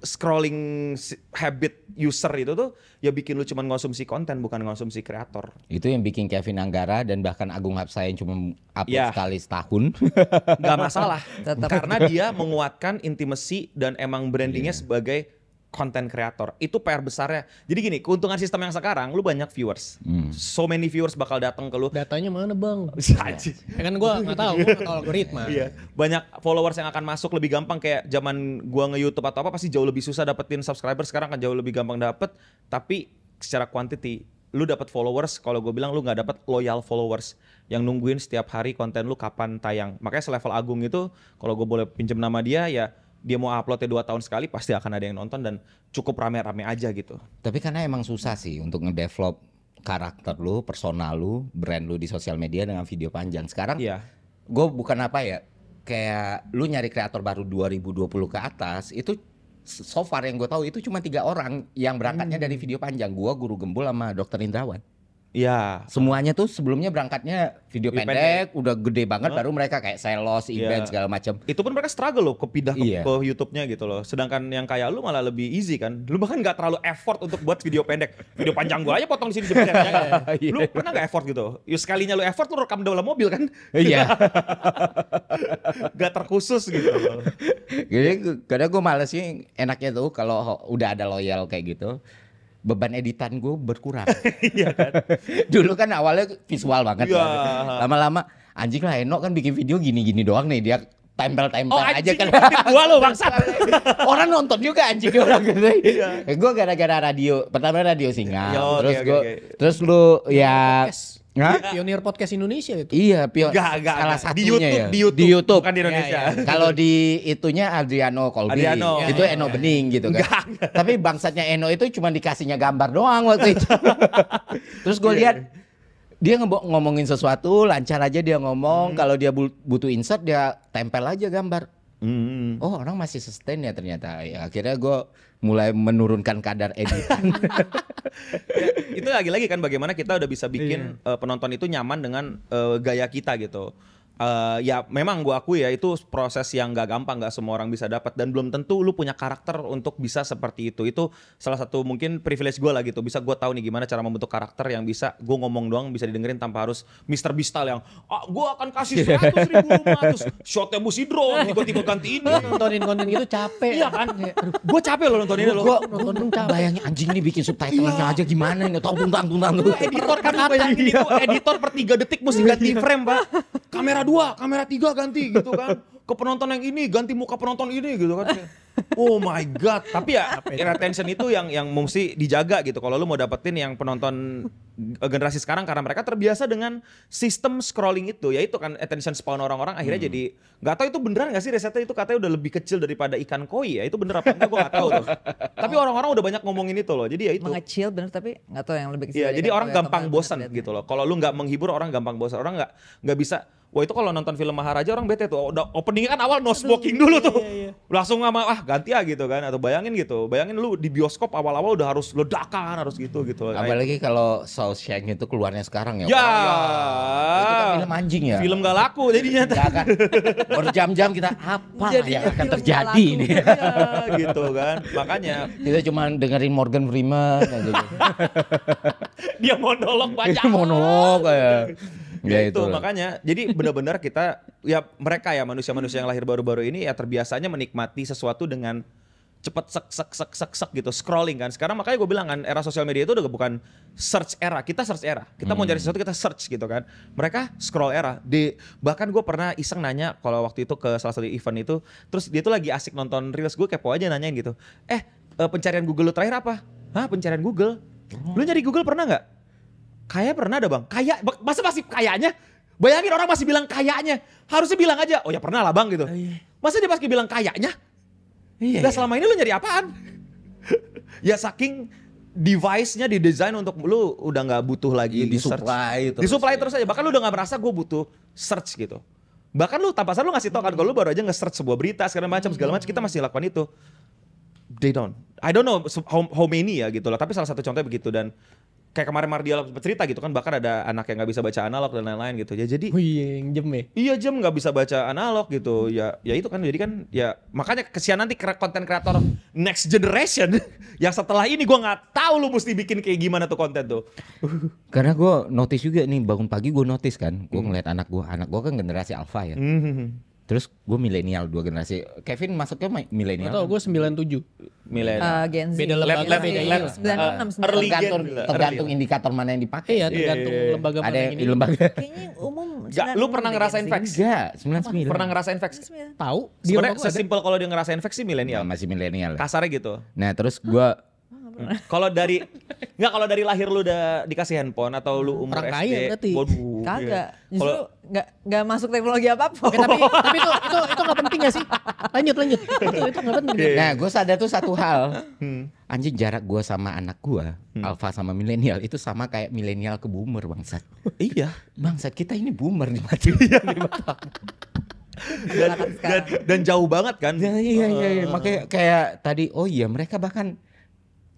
scrolling habit user itu tuh ya bikin lu cuman ngonsumsi konten bukan ngonsumsi kreator.
Itu yang bikin Kevin Anggara dan bahkan Agung Hapsah yang cuma upload
Iya.
sekali setahun.
Nggak masalah.
Tetap.
Karena dia menguatkan intimacy dan emang brandingnya sebagai konten kreator. Itu PR besarnya. Jadi gini, keuntungan sistem yang sekarang lu banyak viewers. So many viewers bakal datang ke lu.
Datanya mana bang?
Anjing.
Ya kan gue gak tahu algoritma.
Iya, banyak followers yang akan masuk lebih gampang kayak zaman gua nge-YouTube atau apa pasti jauh lebih susah dapetin subscriber, sekarang kan jauh lebih gampang dapet, tapi secara quantity lu dapat followers, kalau gue bilang lu nggak dapat loyal followers yang nungguin setiap hari konten lu kapan tayang. Makanya selevel Agung itu kalau gue boleh pinjam nama dia ya dia mau uploadnya 2 tahun sekali pasti akan ada yang nonton dan cukup rame-rame aja gitu.
Tapi karena emang susah sih untuk ngedevelop karakter lu, personal lu, brand lu di sosial media dengan video panjang. Sekarang
Iya.
gue bukan apa ya, kayak lu nyari kreator baru 2020 ke atas itu so far yang gue tahu itu cuma 3 orang yang berangkatnya dari video panjang. Gua, Guru Gembul sama Dokter Indrawan.
Iya.
Semuanya tuh sebelumnya berangkatnya video
Video
pendek, udah gede banget, baru mereka kayak selos, event
Iya.
segala macam.
Itu pun mereka struggle loh kepindah ke,
Iya.
ke YouTube-nya gitu loh. Sedangkan yang kayak lu malah lebih easy kan. Lu bahkan nggak terlalu effort untuk buat video pendek. Video panjang gua aja potong di sini sebentar.
Iya.
Lu pernah nggak effort gitu? Ya sekalinya lu effort lu rekam dalam mobil kan.
Iya.
Gak terkhusus gitu loh.
Jadi kadang gue males sih, enaknya tuh kalau udah ada loyal kayak gitu, beban editan gue berkurang.
Iya kan?
Dulu kan awalnya visual banget
Iya.
kan. Lama-lama anjing lah Eno kan bikin video gini-gini doang nih, dia tempel-tempel
Oh
aja
anjing,
kan.
ngikutin gua lo bangsat.
Orang nonton juga anjing orang gitu. Gue gara-gara radio, pertama radio Singa,
Ya, oke,
terus
oke,
gue
oke.
terus lu ya Hah?
Pionir podcast Indonesia itu.
Iya,
Enggak.
salah
Di
satunya
YouTube,
ya.
di YouTube. Bukan di
Ya,
Indonesia.
Kalau di itunya Adriano Colby,
Adriano.
itu
Ya,
Eno
ya.
Bening gitu kan. Tapi bangsatnya Eno itu cuma dikasihnya gambar doang waktu itu. Terus gue lihat dia ngomongin sesuatu lancar aja dia ngomong, kalau dia butuh insert dia tempel aja gambar.
Hmm.
Oh orang masih sustain ya ternyata. Ya, akhirnya gue mulai menurunkan kadar editan.
Ya, itu lagi-lagi kan bagaimana kita udah bisa bikin penonton itu nyaman dengan gaya kita gitu. Ya memang gua akui ya itu proses yang gak gampang, gak semua orang bisa dapat dan belum tentu lu punya karakter untuk bisa seperti itu. Itu salah satu mungkin privilege gua lah gitu. Bisa gua tahu nih gimana cara membentuk karakter yang bisa gua ngomong doang bisa didengerin tanpa harus Mr. Beast yang gua akan kasih 100.000 rumah terus shotnya mesti drone tiba-tiba ganti ini.
Nontonin konten gitu capek.
Iya kan? Gua capek loh nonton ini loh.
Gue
nonton capek.
bayangin anjing nih bikin subtitlenya aja gimana nih, tungtang.
Editor kan lu bayangin itu editor per 3 detik mesti ganti frame pak. Kamera 2, kamera 3 ganti gitu kan. Ke penonton yang ini ganti muka penonton ini gitu kan. Oh my god. Tapi ya retention itu yang mesti dijaga gitu. Kalau lu mau dapetin yang penonton generasi sekarang karena mereka terbiasa dengan sistem scrolling itu. Ya itu kan attention span orang-orang akhirnya jadi nggak tahu itu beneran nggak sih risetnya itu katanya udah lebih kecil daripada ikan koi ya. Itu bener apa enggak gue nggak tahu tuh. Tapi orang-orang udah banyak ngomongin itu loh. Jadi ya itu.
Mengecil bener tapi nggak tahu yang lebih kecil.
Iya,
dari
jadi
apa
orang
ya,
gampang
kemarin
bosan
lihat.
gitu loh. Kalau lu nggak menghibur orang gampang bosan. Orang nggak bisa. Wah itu kalau nonton film Maharaja orang bete tuh. Udah openingnya kan awal no smoking dulu tuh. Langsung sama ganti ya gitu kan. Atau bayangin gitu. Bayangin lu di bioskop awal-awal udah harus ledakan harus gitu.
Apalagi kalau Shawshank itu keluarnya sekarang ya.
Ya.
Itu kan film anjing ya.
Film gak laku jadinya.
Gak akan berjam-jam kita apa
Jadinya
yang akan
film
terjadi
gak laku.
ini.
Iya, gitu kan. Makanya
Kita cuma dengerin Morgan Freeman aja gitu.
dia monolog banyak.
Monolog kayak.
Ya itu makanya jadi benar-benar kita ya mereka ya manusia-manusia yang lahir baru-baru ini ya terbiasanya menikmati sesuatu dengan cepet sek gitu scrolling kan. Sekarang makanya gue bilang kan era sosial media itu udah bukan search era, kita search era. Kita mau cari sesuatu kita search gitu kan. Mereka scroll era. Bahkan gue pernah iseng nanya kalau waktu itu ke salah satu event itu, terus dia tuh lagi asik nonton reels, gue kepo aja nanyain gitu. Pencarian Google lu terakhir apa? Hah, pencarian Google? Lu nyari Google pernah nggak? Kayak pernah ada bang. Kayak masa masih kayaknya? Bayangin orang masih bilang kayaknya. Harusnya bilang aja, oh ya pernah lah bang gitu. Masa dia pasti bilang kayaknya? Nah selama ini lu nyari apaan? Ya saking device-nya didesain untuk lu udah nggak butuh lagi
disuplai terus.
Disuplai terus aja. Bahkan lu udah nggak merasa gue butuh search gitu. Bahkan lu tanpa sadar lu ngasih tau kan kalau lu baru aja nge-search sebuah berita segala macam kita masih lakukan itu. They don't. I don't know how many ya gitu loh. Tapi salah satu contohnya begitu dan kayak kemarin Mardial bercerita gitu kan bahkan ada anak yang nggak bisa baca analog dan lain-lain gitu ya jadi
Wih, jem ya.
iya jam nggak bisa baca analog gitu ya itu kan jadi kan ya makanya kesian nanti konten kreator next generation yang setelah ini gue nggak tahu lu mesti bikin kayak gimana tuh konten tuh.
Karena gue notice juga nih bangun pagi gue notice kan, gue ngeliat anak gue kan generasi alpha ya. Terus gue milenial 2 generasi. Kevin masuknya milenial.
Atau gue 97.
Milenial.
Gen Z.
Beda lembaga, beda
Gen
ini.
Z. 96,
early
Tergantung indikator mana yang dipakai.
Iya, tergantung lembaga
Ada
mana
yang
yang
di
ini.
lembaga.
Kayaknya umum.
Gak, lu pernah ngerasain fax?
Enggak, 99.
Pernah ngerasain fax?
Tahu? Di
Sebenarnya
rumah gua ada.
sesimpel kalau dia ngerasain fax sih milenial.
Masih milenial.
Kasarnya gitu.
Nah, terus gue
Kalau dari lahir lu udah dikasih handphone atau lu umur
Orang
SD,
kaya berarti.
waduh.
Kagak.
iya.
Justru
Kalau
nggak masuk teknologi apapun.
Oke, tapi itu nggak penting ya sih? Lanjut. Itu nggak penting.
Nah, gue sadar tuh satu hal. Anjing jarak gue sama anak gue, alpha sama milenial itu sama kayak milenial ke boomer bangsat.
iya.
Bangsat kita ini boomer nih mati.
Dan jauh banget kan.
Iya. Makanya kayak tadi, oh iya mereka bahkan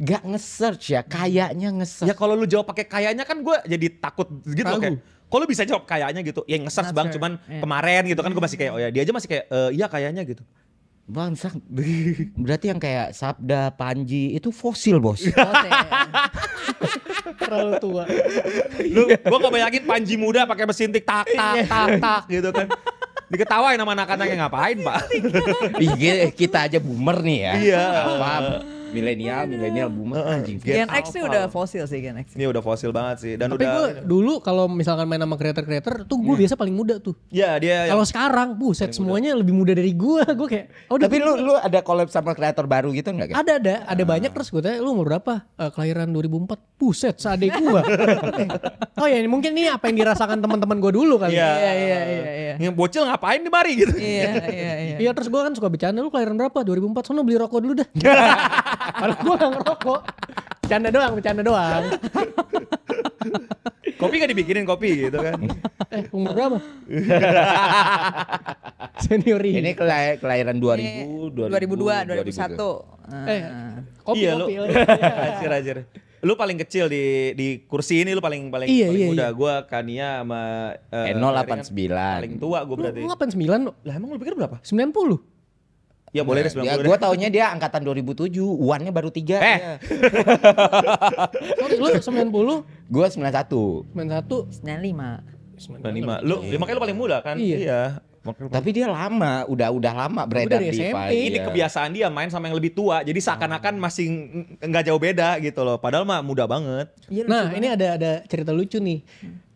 Gak nge-search ya, kayaknya nge-search.
Ya kalau lu jawab pakai kayaknya kan gue jadi takut gitu loh, kayak. Kalau bisa jawab kayaknya gitu, ya nge-search
Not
bang,
sure.
cuman
Iya.
kemarin gitu kan gue masih kayak, oh ya dia aja masih kayak, iya kayaknya gitu.
Bangsat. Berarti yang kayak Sabda, Panji itu fosil bos.
Terlalu tua.
Gue gak bayangin Panji muda pakai mesin tik tak gitu kan. Diketawain sama anak-anak yang ngapain pak.
Ih, kita aja boomer nih ya.
Iya.
Apa? Milenial boomer anjing.
Gen X sih udah fosil sih Gen X.
Ini udah fosil banget sih. Dan
Tapi
udah,
gue dulu kalau misalkan main sama creator tuh gue biasa paling muda tuh.
ya dia
Kalau sekarang, buset semuanya lebih muda dari gue. Gue kayak, oh
Tapi lu ada collab sama kreator baru gitu enggak?
ada banyak. Terus gue tanya, lu umur berapa? Kelahiran 2004. Buset, seadek gue. Oh ya, mungkin ini apa yang dirasakan teman-teman gue dulu kali.
Iya.
Iya.
yang bocil ngapain di mari gitu.
Iya.
Iya, terus gue kan suka bercanda, lu kelahiran berapa? 2004, sono beli rokok dulu dah. Padahal gue gak ngerokok. Bercanda doang.
Kopi gak dibikinin kopi gitu kan.
Umur berapa? Senior
Ini kelahiran
2002, 2001.
Kopi.
Iya lu.
Oh,
Anjir. Lu paling kecil di kursi ini lu paling
Iya,
muda.
iya.
Gua Kania sama
Eno
Ferry kan
89.
paling tua gue berarti.
Lu 89 lu?
Lah emang lu pikir berapa?
90.
Ya boleh deh 90 deh.
Gue taunya dia angkatan 2007, Uannya baru 3.
Sorry, lu 90,
Gue 91.
91,
95.
95. Lu makanya lu paling muda kan?
Iya.
Makanya
Tapi dia lama, udah lama beredar
dari
di
SMP.
Vibe,
ini
ya.
kebiasaan dia main sama yang lebih tua. Jadi seakan-akan masih nggak jauh beda gitu loh. Padahal mah muda banget.
Iya,
Nah,
lucu
ini ada cerita lucu nih.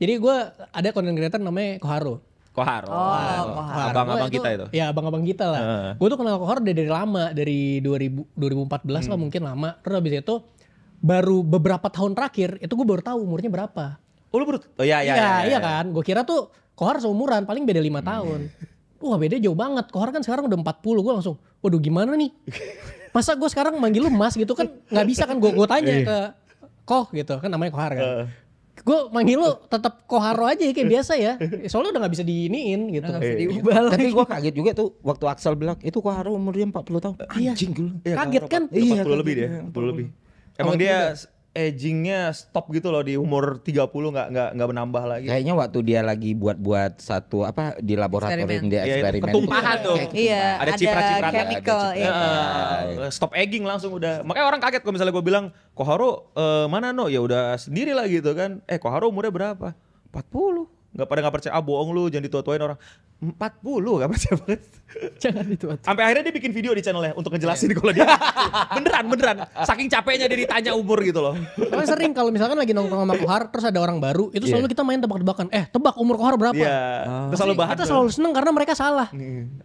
Jadi gue ada content creator namanya Koharo.
Kohar.
Kohar.
Abang-abang kita itu.
Ya, abang-abang kita lah. Gue tuh kenal Koharo dari lama, dari 2014 lah mungkin lama. Terus habis itu baru beberapa tahun terakhir itu gue baru tahu umurnya berapa.
Oh lu baru? Oh iya.
Iya kan. Gue kira tuh Kohar seumuran, paling beda 5 tahun. Wah, beda jauh banget. Kohar kan sekarang udah 40. Gue langsung, waduh gimana nih? Masa gue sekarang manggil lu Mas gitu kan nggak bisa kan, gue tanya ke Koh gitu kan, namanya Kohar kan. Gue manggil lu tetap Koharo aja ya, kayak biasa ya. Soalnya udah gak bisa diiniin gitu.
Nggak bisa diubah lagi.
Tapi gue kaget juga tuh waktu Axel bilang itu Koharo umurnya 40 tahun. Anjing gue.
Kaget kan?
Iya, 40 lebih dia. 40 lebih. Emang
Awet
dia agingnya stop gitu loh di umur 30 nggak menambah lagi.
Kayaknya waktu dia lagi buat satu apa di laboratorium
Eksperimen.
dia
Iya, itu
eksperimen.
ketumpahan tuh.
Iya,
Ada ciprat-ciprat.
chemical.
Ada
Iya.
Stop egging langsung udah. Makanya orang kaget kalau misalnya gue bilang, Koharo mana no? Ya udah sendiri lah gitu kan. Koharo umurnya berapa? 40. Nggak percaya. Ah bohong lu, jangan ditua-tuain orang. 40 gak percaya banget.
Jangan itu.
Sampai akhirnya dia bikin video di channelnya untuk ngejelasin kalau dia beneran. Saking capeknya dia ditanya umur gitu loh.
Soalnya sering kalau misalkan lagi nongkrong sama Kohar terus ada orang baru, itu selalu kita main tebak-tebakan. Tebak umur Kohar berapa?
Iya. Terus selalu bahas.
Kita selalu seneng karena mereka salah.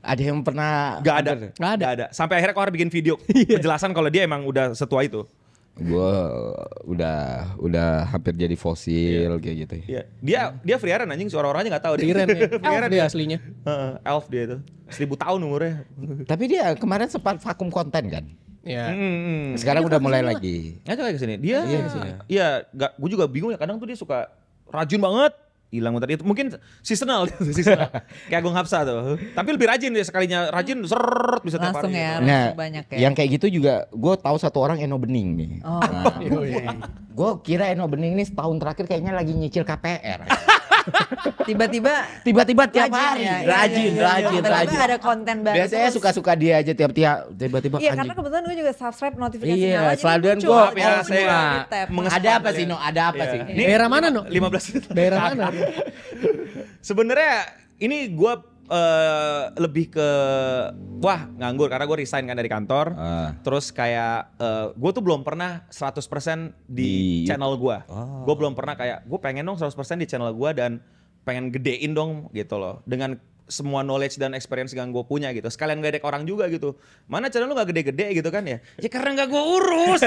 Ada yang pernah
Gak ada.
Nggak ada.
Sampai akhirnya Kohar bikin video penjelasan kalau dia emang udah setua itu.
Gue udah hampir jadi fosil kayak gitu.
Iya. Dia Friaran anjing, suara orangnya nggak tahu dia.
Friaran ya.
Friaran
Elf dia aslinya.
Elf dia itu. 1000 tahun umurnya.
Tapi dia kemarin sempat vakum konten kan.
Ya.
Sekarang udah mulai lagi.
Ngajak lagi kesini. Dia, iya, gue juga bingung ya. Kadang tuh dia suka rajin banget. Hilang bentar itu mungkin seasonal. Kayak Agung Hapsa tuh. Tapi lebih rajin dia, sekalinya rajin seret bisa tiap
Langsung
hari.
ya.
Nah,
banyak ya.
yang kayak gitu juga gue tahu satu orang Eno Bening nih.
Oh.
Gue kira Eno Bening ini setahun terakhir kayaknya lagi nyicil KPR.
Tiba-tiba
tiap hari
ya.
rajin.
Tiba-tiba ada konten baru.
Biasanya
terus.
suka-suka dia aja tiba-tiba
Iya, karena
anjing.
kebetulan gue juga subscribe notifikasi
Iya,
nyala, jadi
selalu
muncul.
gue
Maaf ya, saya
ada apa sih No? Ada apa sih?
Ini
Daerah mana, No?
15
Daerah mana?
Sebenarnya ini gue lebih ke nganggur karena gue resign kan dari kantor. Terus kayak gue tuh belum pernah 100% di channel gue. Gue belum pernah kayak gue pengen dong 100% di channel gue dan pengen gedein dong gitu loh. Dengan semua knowledge dan experience yang gue punya gitu. Sekalian ngedek orang juga gitu. Mana channel lu gak gede-gede gitu kan ya? Ya karena gak gue urus.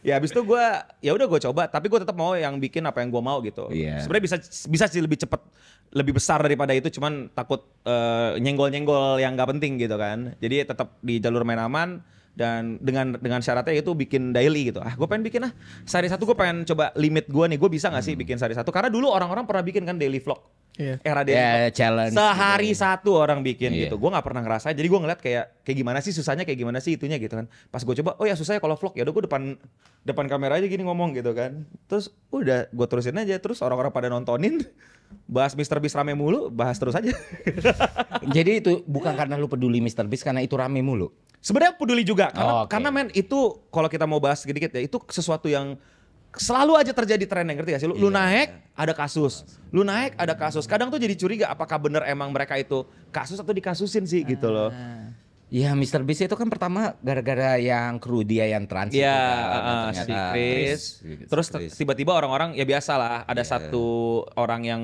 Ya habis itu gue ya udah gue coba. Tapi gue tetap mau yang bikin apa yang gue mau gitu.
Iya.
Sebenarnya bisa sih lebih cepet, lebih besar daripada itu. Cuman takut nyenggol-nyenggol yang gak penting gitu kan. Jadi tetap di jalur main aman. Dan dengan syaratnya itu bikin daily gitu. Gue pengen bikin sehari satu. Gue pengen coba limit gue nih. Gue bisa gak sih bikin sehari satu? Karena dulu orang-orang pernah bikin kan daily vlog.
Iya.
Era
Ya,
Denny
challenge
sehari
gitu.
satu orang bikin
Iya.
gitu. Gue nggak pernah ngerasain. Jadi gue ngeliat kayak gimana sih susahnya, kayak gimana sih itunya gitu kan. Pas gue coba, oh ya susahnya kalau vlog ya udah gue depan kamera aja gini ngomong gitu kan. Terus udah gue terusin aja. Terus orang-orang pada nontonin, bahas Mr. Beast rame mulu, bahas terus aja.
Jadi itu bukan karena lu peduli Mr. Beast, karena itu rame mulu.
Sebenarnya peduli juga karena
Oh, oke.
karena men itu kalau kita mau bahas sedikit ya, itu sesuatu yang selalu aja terjadi tren, yang ngerti gak sih? Lu naik ada kasus, lu naik ada kasus. Kadang tuh jadi curiga apakah bener emang mereka itu kasus atau dikasusin sih gitu loh.
Ya Mr. Beast itu kan pertama gara-gara yang kru dia yang trans itu
Iya,
kan.
si
Ternyata
Chris. Terus tiba-tiba orang-orang ya biasa lah, ada satu orang yang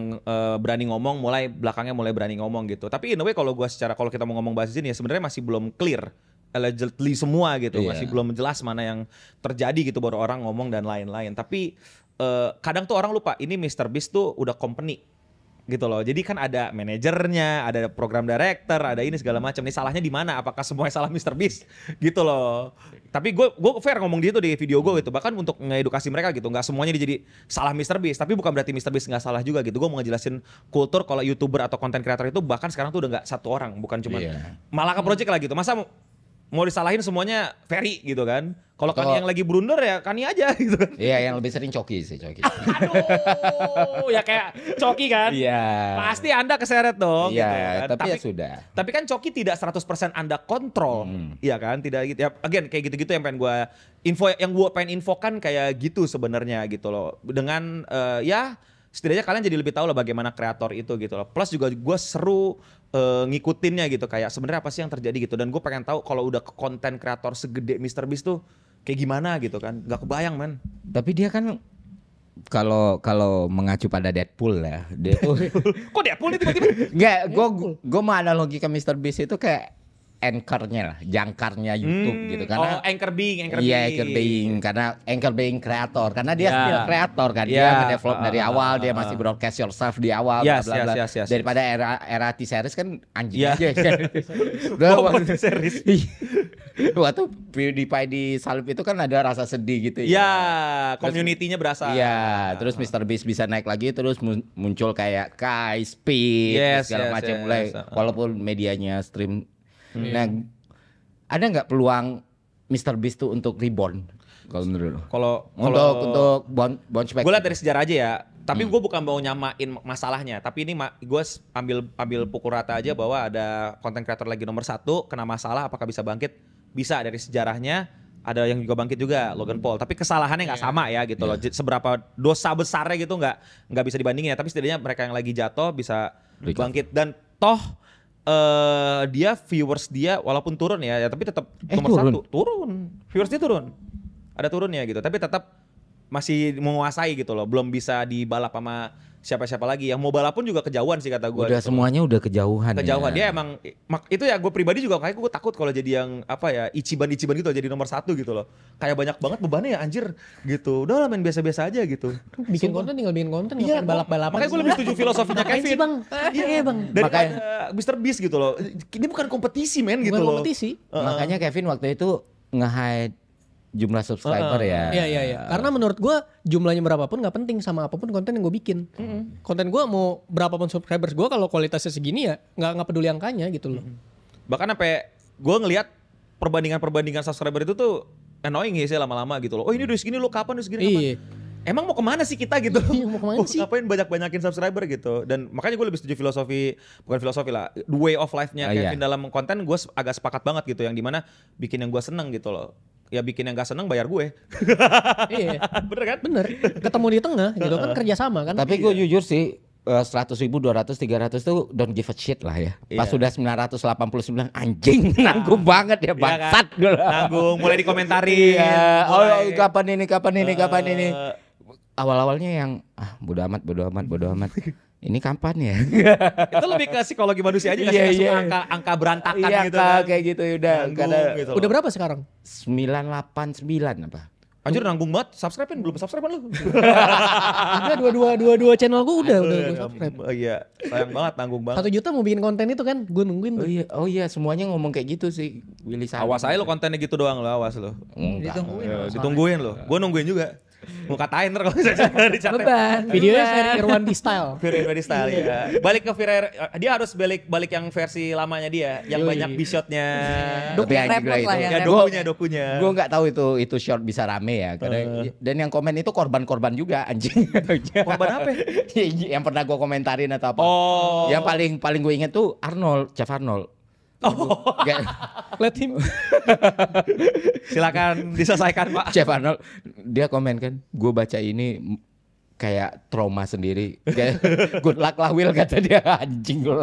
berani ngomong, belakangnya mulai berani ngomong gitu. Tapi in a way kalau kita mau ngomong bahas ini ya sebenarnya masih belum clear. Allegedly semua gitu,
Iya.
masih belum jelas mana yang terjadi gitu, baru orang ngomong dan lain-lain. Tapi kadang tuh orang lupa ini Mr. Beast tuh udah company gitu loh. Jadi kan ada manajernya, ada program director, ada ini segala macam. Nih salahnya di mana? Apakah semuanya salah Mr. Beast? Gitu loh. Tapi gue fair ngomong gitu di video gue gitu. Bahkan untuk ngedukasi mereka gitu. Nggak semuanya jadi salah Mr. Beast. Tapi bukan berarti Mr. Beast nggak salah juga gitu. Gue mau ngejelasin kultur kalau YouTuber atau content creator itu bahkan sekarang tuh udah nggak satu orang. Bukan cuma malah ke project lah gitu. Masa mau disalahin semuanya Ferry gitu kan? Kalau Kani yang lagi blunder ya Kani aja gitu kan.
Iya, yang lebih sering Coki sih, Coki.
Aduh, ya kayak Coki kan?
Iya.
Pasti Anda keseret dong
Iya,
gitu kan.
tapi ya sudah.
Tapi kan Coki tidak 100% Anda kontrol. Iya kan? Tidak gitu. Ya, again kayak gitu-gitu yang pengen gue pengen infokan kayak gitu sebenarnya gitu loh. Dengan ya setidaknya kalian jadi lebih tahu lah bagaimana kreator itu gitu loh. Plus juga gue seru ngikutinnya gitu, kayak sebenarnya apa sih yang terjadi gitu. Dan gue pengen tahu kalau udah konten kreator segede Mr. Beast tuh kayak gimana gitu kan. Gak kebayang men.
Tapi dia kan kalau mengacu pada Deadpool ya, dia tuh
Kok Deadpool nih tiba-tiba?
enggak, gue mau analogi ke Mr. Beast itu kayak anchor-nya lah, jangkarnya YouTube gitu karena
Anchor Being.
Iya, anchor being, karena anchor being kreator, karena dia
Ya.
still kreator kan,
Ya.
dia ngedevelop dari awal, dia masih broadcast yourself di awal,
Yes,
bla bla bla.
yes.
Daripada era T-series kan anjing
Ya.
aja kan. Udah,
Oh,
waktu-
T-series.
Waktu PewDiePie disalib itu kan ada rasa sedih gitu
Ya, community-nya berasa.
Iya, terus Mr. Beast bisa naik lagi, terus muncul kayak Kai, Speed,
Yes,
segala
yes,
macam
yes.
mulai, walaupun medianya stream. Nah, ada nggak peluang Mr. Beast tuh untuk reborn kalau menurut lo?
Kalau
Untuk bounce back.
gue lihat dari sejarah aja ya. Tapi gue bukan mau nyamain masalahnya. Tapi ini gue ambil pukul rata aja bahwa ada content creator lagi nomor 1 kena masalah, apakah bisa bangkit? Bisa, dari sejarahnya. Ada yang juga bangkit juga, Logan Paul. Tapi kesalahannya nggak sama ya gitu loh. Seberapa dosa besarnya gitu nggak bisa dibandingin ya. Tapi setidaknya mereka yang lagi jatuh bisa bangkit. Dan toh dia viewers dia walaupun turun ya tapi tetap nomor
turun.
1. Turun. Viewers dia turun. Ada turunnya gitu. Tapi tetap masih menguasai gitu loh. Belum bisa dibalap sama siapa-siapa lagi. Yang mau balap pun juga kejauhan sih kata gue.
Udah semuanya udah kejauhan.
Kejauhan.
Ya.
Dia emang itu ya, gue pribadi juga kayak gue takut kalau jadi yang apa ya, Ichiban gitu, jadi nomor 1 gitu loh. Kayak banyak banget bebannya ya anjir gitu. Udah lah main biasa-biasa aja gitu.
Bikin konten tinggal bikin konten,
Iya,
ngapain balap-balapan.
makanya gue lebih setuju filosofinya
Ngapain
Kevin.
sih, Bang? Iya, Bang.
Daripada Mr. Beast gitu loh. Ini bukan kompetisi men gitu
Bukan
loh.
kompetisi.
Makanya Kevin waktu itu nge-hide jumlah subscriber ya.
Iya. Karena menurut gua jumlahnya berapapun nggak penting sama apapun konten yang gue bikin. Konten gua mau berapapun subscribers gua, kalau kualitasnya segini ya nggak peduli angkanya gitu loh.
Bahkan sampai gue ngelihat perbandingan subscriber itu tuh annoying ya sih lama-lama gitu loh. Oh ini udah segini lo kapan udah segini kapan?
Iya.
Emang mau kemana sih kita gitu?
Iya, mau kemana sih?
Ngapain banyak-banyakin subscriber gitu? Dan makanya gue lebih setuju bukan filosofi lah, the way of life-nya Kevin dalam konten. Gue agak sepakat banget gitu, yang dimana bikin yang gue seneng gitu loh. Ya bikin yang gak seneng bayar gue.
Iya.
Bener kan?
Bener. Ketemu di tengah gitu kan, kerjasama kan.
Tapi gue jujur sih 100.000, 200, 300 tuh don't give a shit lah ya. Pas sudah 989 anjing nanggung banget ya, bangsat gue lah.
Nanggung, mulai dikomentarin.
Iya.
mulai-
Kapan ini. Awal-awalnya yang bodo amat. Ini kapan ya?
Itu lebih ke psikologi manusia aja,
Iya,
ngasih
iya.
angka berantakan
Iya,
gitu kan.
kayak gitu udah.
Nanggung
Karena
gitu loh.
Udah berapa sekarang?
989 apa?
Anjir nanggung banget, subscribe-in belum subscribe lu.
Udah dua channel gue udah gue subscribe.
Oh iya, sayang banget, nanggung banget.
1 juta mau bikin konten itu kan, gue nungguin tuh.
Oh iya, semuanya ngomong kayak gitu sih. Willy Salim.
Awas aja lo kontennya gitu doang lo, awas lo.
Enggak.
Ditungguin.
Ditungguin lo, gue nungguin juga. Mau katain ntar kalau misalnya dicatat.
Beban.
Videonya Ferry Irwandi style.
Firly Irwandi style ya. Balik ke dia harus balik yang versi lamanya dia, yang
Yoi.
banyak B-shotnya.
Tapi anjing
repot lah ya,
Ya
repot.
dokunya.
Gue nggak tahu itu short bisa rame ya. Dan yang komen itu korban-korban juga anjing.
Korban apa?
Yang pernah gue komentarin atau apa?
Oh.
Yang paling gue inget tuh Chef Arnold.
Let him.
Silakan diselesaikan Pak.
Chef Arnold dia komen kan, gue baca ini kayak trauma sendiri. Kayak good luck lah Will kata dia anjing gue.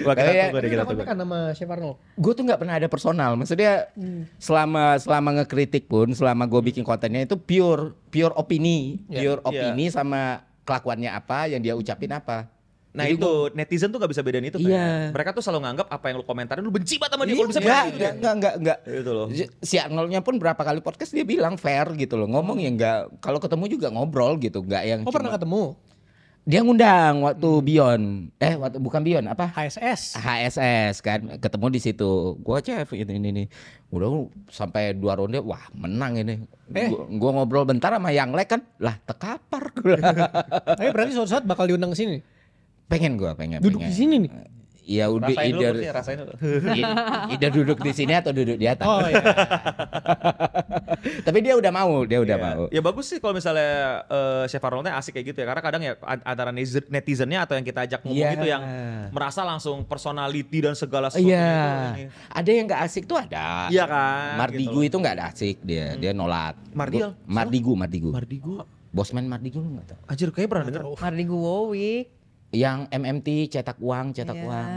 Wah,
Kayak-
kita tunggu.
Kan sama Chef Arnold.
Gue tuh nggak pernah ada personal, maksudnya selama ngekritik pun, selama gue bikin kontennya itu pure opini,
Iya.
sama kelakuannya apa, yang dia ucapin apa.
Nah
Jadi
itu netizen tuh gak bisa bedain itu.
Iya.
Mereka tuh selalu nganggap apa yang lu komentarin lu benci banget sama dia. Kalau bisa
Enggak.
Itu loh.
Si Arnoldnya pun berapa kali podcast dia bilang fair gitu loh, ngomong ya enggak, kalau ketemu juga ngobrol gitu, enggak yang
Oh pernah ketemu?
dia ngundang waktu Beyond, waktu bukan Beyond apa?
HSS.
HSS kan, ketemu di situ. Gua Chef ini. Udah sampai 2 ronde, wah menang ini. Gua ngobrol bentar sama yang lek kan, lah tekapar gua.
Tapi berarti suatu saat bakal diundang ke sini.
pengen.
Duduk di sini nih.
Ya udah,
Rasain dulu,
either,
rasain dulu.
either duduk di sini atau duduk di atas.
Oh iya.
Tapi dia udah mau.
Ya bagus sih kalau misalnya Chef Arnoldnya asik kayak gitu ya. Karena kadang ya antara netizennya atau yang kita ajak ngomong
Iya.
itu yang merasa langsung personality dan segala sesuatu.
Iya. Ada yang nggak asik tuh ada.
Iya kan.
Mardigu
gitu
itu nggak ada asik dia nolak.
Mardial?
Mardigu.
Mardigu.
Bosman Mardigu lu nggak tahu?
Anjir kayaknya pernah denger.
Mardigu Wowi.
Yang MMT cetak uang
Iya.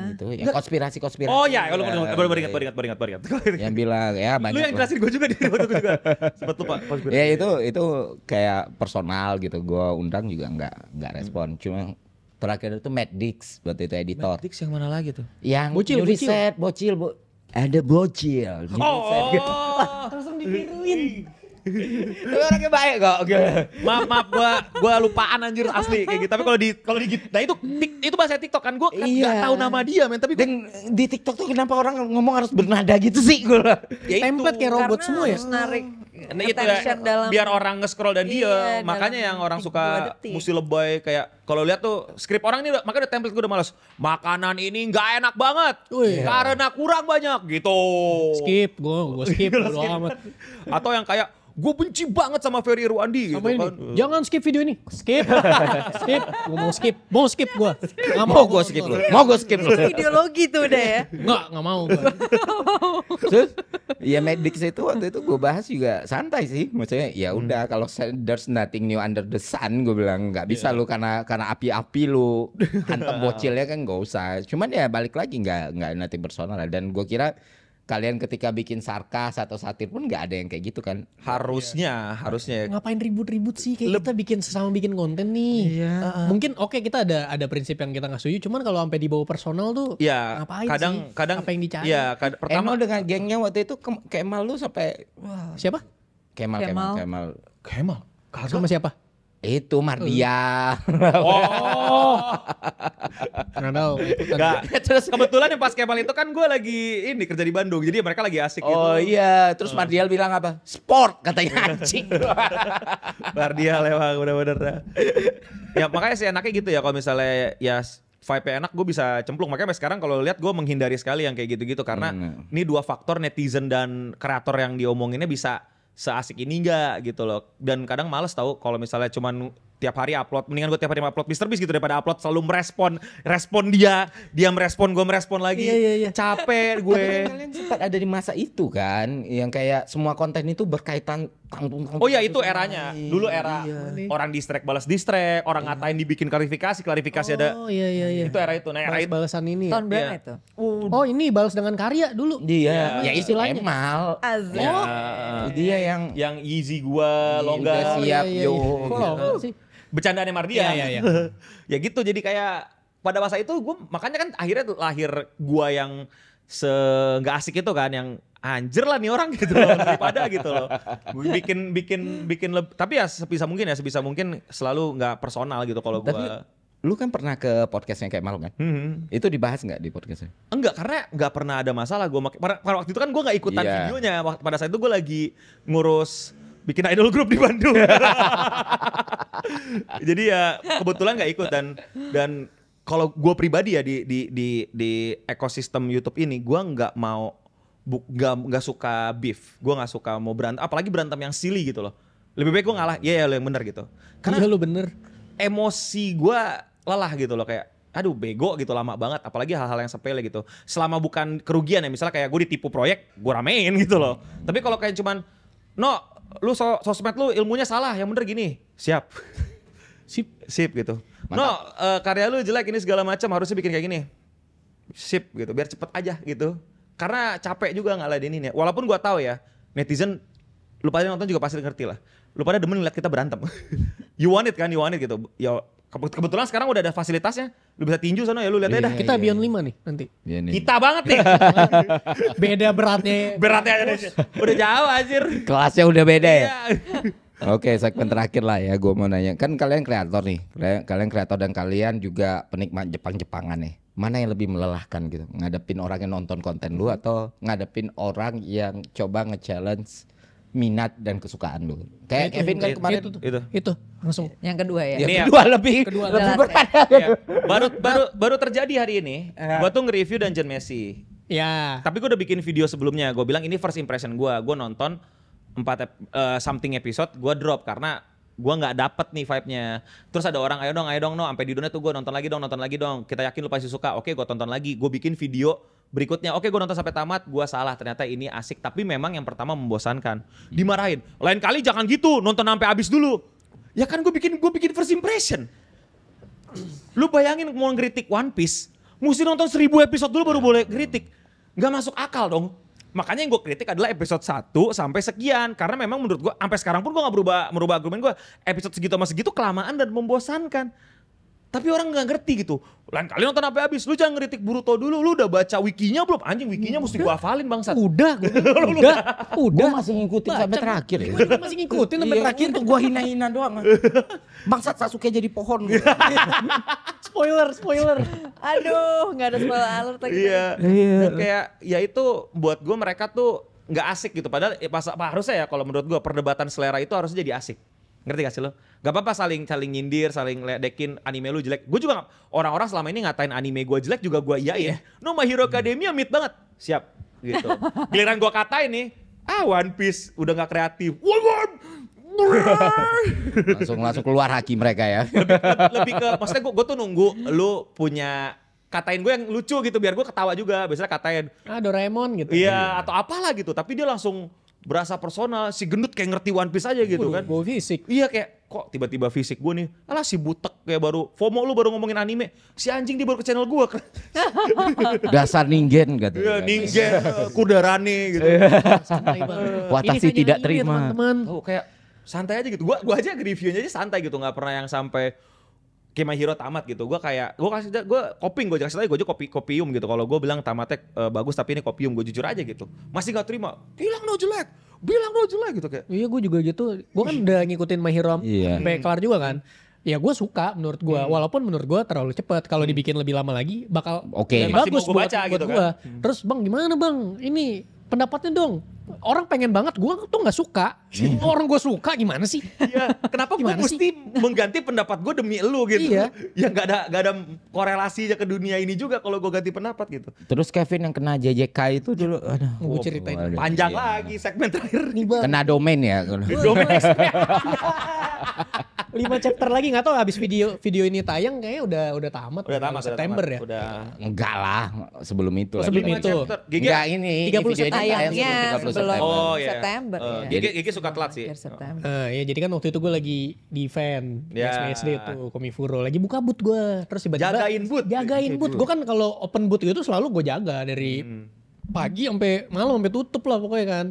gitu. Yang konspirasi.
Oh iya, kalau
Iya,
baru
iya.
ingat.
Yang bilang ya banyak.
Lu yang
lah.
jelasin gue juga di waktu gue juga. Sempet lupa.
Ya itu kayak personal gitu. Gua undang juga nggak respon. Cuma terakhir itu Matt Dix waktu itu editor.
Dix yang mana lagi tuh?
Yang
Bocil,
new riset, bocil. Ada bocil. New riset.
Langsung ditiruin.
Tapi orangnya baik kok.
Maaf gua lupaan anjir asli kayak gitu. Tapi kalau di nah itu bahasa TikTok kan gua kan
Iya.
enggak tahu nama dia men, tapi
Dan di TikTok tuh kenapa orang ngomong harus bernada gitu sih gue?
ya
Template kayak robot semua ya.
Harus narik
Nah, itu
attention
ya,
dalam
biar orang nge-scroll dan dia.
Iya,
Makanya
dalam
yang orang
2
suka
detik.
musti lebay kayak kalau lihat tuh skrip orang ini makanya udah template gue udah males. Makanan ini nggak enak banget
Wih.
karena kurang banyak gitu.
Skip, gue skip bodo amat.
Atau yang kayak gue benci banget sama Ferry Irwandi gitu
Sama ini.
kan.
Jangan skip video ini. Skip. Skip. Gue mau skip gue.
Mau gue skip lu. Mau gue skip lu.
ideologi tuh udah ya.
Nggak mau gue.
Terus ya Medix itu waktu itu gue bahas juga santai sih. Maksudnya ya udah kalau there's nothing new under the sun, gue bilang nggak bisa lu karena api-api lu hantam bocilnya kan nggak usah. Cuman ya balik lagi nggak nothing personal. Dan gue kira kalian ketika bikin sarkas atau satir pun nggak ada yang kayak gitu kan.
Harusnya ya.
Ngapain ribut-ribut sih? Kayak kita bikin konten nih. Mungkin oke kita ada prinsip yang kita nggak setuju. Cuman kalau sampai dibawa personal tuh
Ya,
ngapain
kadang
sih? Apa yang dicari?
Ya, pertama
Kemal dengan gengnya waktu itu Kemal lu sampai
Siapa?
Kemal.
Kemal.
Sama siapa?
Itu Mardia.
Oh.
Nggak tahu.
Enggak. Terus kebetulan yang pas Kemal itu kan gue lagi ini kerja di Bandung. Jadi mereka lagi asik gitu.
Oh iya, terus Mardial bilang apa? Sport katanya anjing.
Bardia lewat bener-bener dah. Ya makanya sih enaknya gitu ya kalau misalnya ya vibe enak gue bisa cemplung. Makanya sampai sekarang kalau lihat gue menghindari sekali yang kayak gitu-gitu karena ini 2 faktor netizen dan kreator yang diomonginnya bisa seasik ini enggak gitu loh. Dan kadang males tahu kalau misalnya cuman tiap hari upload, mendingan gue tiap hari upload MrBeast gitu daripada upload selalu respon dia merespon, gue merespon lagi.
Iya.
Capek
Tapi
gue.
kan kalian sempat ada di masa itu kan, yang kayak semua konten itu berkaitan tanggung.
Oh ya itu eranya. Dulu era orang distract balas distract, orang ngatain dibikin klarifikasi ada.
Oh iya.
Itu era itu. Nah, era itu.
Balasan ini.
Tahun berapa
Iya.
itu?
Oh ini balas dengan karya dulu.
Dia, ya itu
Istilahnya.
Kemal.
Azim.
Ya,
Dia yang
Yeezy gua
udah
longgar.
siap
Iya.
yo.
Kok lama sih?
Bercandaannya Mardia.
Iya.
Ya gitu jadi kayak pada masa itu gue makanya kan akhirnya lahir gua yang nggak asik itu kan yang anjir lah nih orang gitu loh daripada gitu loh. Bikin tapi ya sebisa mungkin selalu nggak personal gitu kalau
Tapi
gua.
lu kan pernah ke podcastnya Kemal kan? Itu dibahas nggak di podcastnya?
Enggak, karena nggak pernah ada masalah gue pada waktu itu kan gue nggak ikutan
Iya.
videonya. Pada saat itu gue lagi ngurus bikin idol group di Bandung. Jadi ya kebetulan nggak ikut dan kalau gue pribadi ya di ekosistem YouTube ini gue nggak suka beef, gue nggak suka mau berantem, apalagi berantem yang silly gitu loh. Lebih baik gue ngalah, ya lo yang bener gitu. Karena
Iya lu bener.
emosi gue lelah gitu loh, kayak aduh bego gitu lama banget, apalagi hal-hal yang sepele gitu. Selama bukan kerugian ya, misalnya kayak gue ditipu proyek, gue ramein gitu loh. Tapi kalau kayak cuman lu sosmed lu ilmunya salah, yang bener gini, siap. Sip gitu. Karya lu jelek ini segala macam, harusnya bikin kayak gini. Sip gitu, biar cepet aja gitu. Karena capek juga ngeladenin ya. Walaupun gua tahu ya, netizen lu pada nonton juga pasti ngerti lah. Lu pada demen ngeliat kita berantem. You want it gitu. Ya kebetulan sekarang udah ada fasilitasnya. Lu bisa tinju sana ya, lu lihat aja dah.
Kita Beyond 5 nih nanti.
Kita banget nih.
Beda beratnya.
Beratnya aja deh. Udah jauh anjir.
Kelasnya udah beda ya.
Iya.
Oke, segmen terakhir lah ya, gue mau nanya. Kan kalian kreator nih, kalian kreator dan kalian juga penikmat Jepang-Jepangan nih. Mana yang lebih melelahkan gitu? Ngadepin orang yang nonton konten lu atau ngadepin orang yang coba nge-challenge minat dan kesukaan lu? Kayak Kevin kan kemarin
Itu langsung.
Yang kedua ya.
Ini ya.
lebih
Kedua
berat.
Iya. Baru terjadi hari ini. Gua tuh nge-review Dungeon Messi.
Ya.
Tapi gue udah bikin video sebelumnya. Gue bilang ini first impression gue. Gue nonton 4 something episode, gue drop karena gue nggak dapet nih vibe-nya. Terus ada orang ayo dong, sampai di dunia tuh gue nonton lagi dong. Kita yakin lu pasti suka. Oke, gue tonton lagi. Gue bikin video berikutnya. Oke, gue nonton sampai tamat. Gue salah. Ternyata ini asik. Tapi memang yang pertama membosankan. Dimarahin. Lain kali jangan gitu. Nonton sampai habis dulu. Ya kan gue bikin first impression. Lu bayangin mau ngeritik One Piece, mesti nonton 1000 episode dulu baru boleh kritik. Nggak masuk akal dong. Makanya yang gue kritik adalah episode 1 sampai sekian. Karena memang menurut gue sampai sekarang pun gue gak merubah argumen gue. Episode segitu sama segitu kelamaan dan membosankan. Tapi orang gak ngerti gitu. Lain kali nonton sampai habis. Lu jangan ngeritik Boruto dulu. Lu udah baca wikinya belum? Anjing wikinya mesti gue hafalin bangsat.
Udah.
Gue masih ngikutin sampai terakhir ya.
Gue juga masih ngikutin sampai terakhir.
Untuk gue hina-hina doang. Bangsat Sasuke jadi pohon.
Spoiler.
Aduh, nggak ada spoiler alert lagi.
Iya. Dan kayak ya itu buat gue mereka tuh nggak asik gitu. Padahal harusnya ya kalau menurut gue perdebatan selera itu harusnya jadi asik. Ngerti gak sih lo? Gak apa-apa saling nyindir, saling ledekin anime lu jelek. Gue juga orang-orang selama ini ngatain anime gue jelek juga gue iyain. No, My Hero Academia mid banget. Siap gitu. Giliran gue katain nih, One Piece udah gak kreatif.
langsung keluar haki mereka ya.
Lebih ke maksudnya gue tuh nunggu lu punya katain gue yang lucu gitu biar gue ketawa juga. Biasanya katain
Doraemon gitu.
iya atau apalah gitu, tapi dia langsung berasa personal. Si gendut kayak ngerti One Piece aja gitu kan.
Gue fisik.
Iya kayak kok tiba-tiba fisik gue nih. Alah si butek kayak baru FOMO lu baru ngomongin anime. Si anjing dia baru ke channel gue.
Dasar ningen gitu.
Iya ningen, kudarane gitu.
Santai banget.
Watashi
Ini
tidak
hanya ini,
terima.
teman-teman.
Oh kayak santai aja gitu. Gua aja reviewnya aja santai gitu, nggak pernah yang sampai kayak My Hero tamat gitu. Gue coping, gue kasih tau gue aja kopium gitu. Kalau gue bilang tamatnya bagus tapi ini kopium, gue jujur aja gitu. Masih nggak terima. Bilang jelek gitu kayak.
Iya gue juga gitu. Gue kan udah ngikutin My Hero sampai kelar juga kan. Ya gue suka menurut gue. Walaupun menurut gue terlalu cepat. Kalau dibikin lebih lama lagi bakal
Oke.
Masih
bagus
mau gua baca
buat
gitu
gue.
kan.
Terus bang gimana bang? Ini pendapatnya dong. Orang pengen banget, gue tuh nggak suka. Orang gue suka gimana sih?
Iya, kenapa gue
Gimana
mesti mengganti pendapat gue demi lu gitu?
Iya.
Ya nggak ada korelasinya ke dunia ini juga kalau gue ganti pendapat gitu.
Terus Kevin yang kena JJK itu dulu, aduh.
Gue ceritain.
Waduh.
Panjang
Iya.
lagi segmen terakhir nih.
Kena domain ya.
Domain expert.
5 chapter lagi nggak tahu habis video ini tayang kayaknya udah tamat.
Udah tamat
September
udah
ya.
Udah.
Enggak lah, sebelum itu.
Sebelum
lagi.
itu.
Enggak ini
30
video ini tayang
Tayangnya
sebelum 30
sebelum
September.
Oh iya.
September ya.
Gigi suka telat sih.
Akhir September.
Ya jadi kan waktu itu gue lagi di event
Ya.
SMSD tuh Komifuro lagi buka booth gue terus tiba-tiba
Jagain booth.
gue kan kalau open booth itu selalu gue jaga dari pagi sampai malam sampai tutup lah pokoknya kan.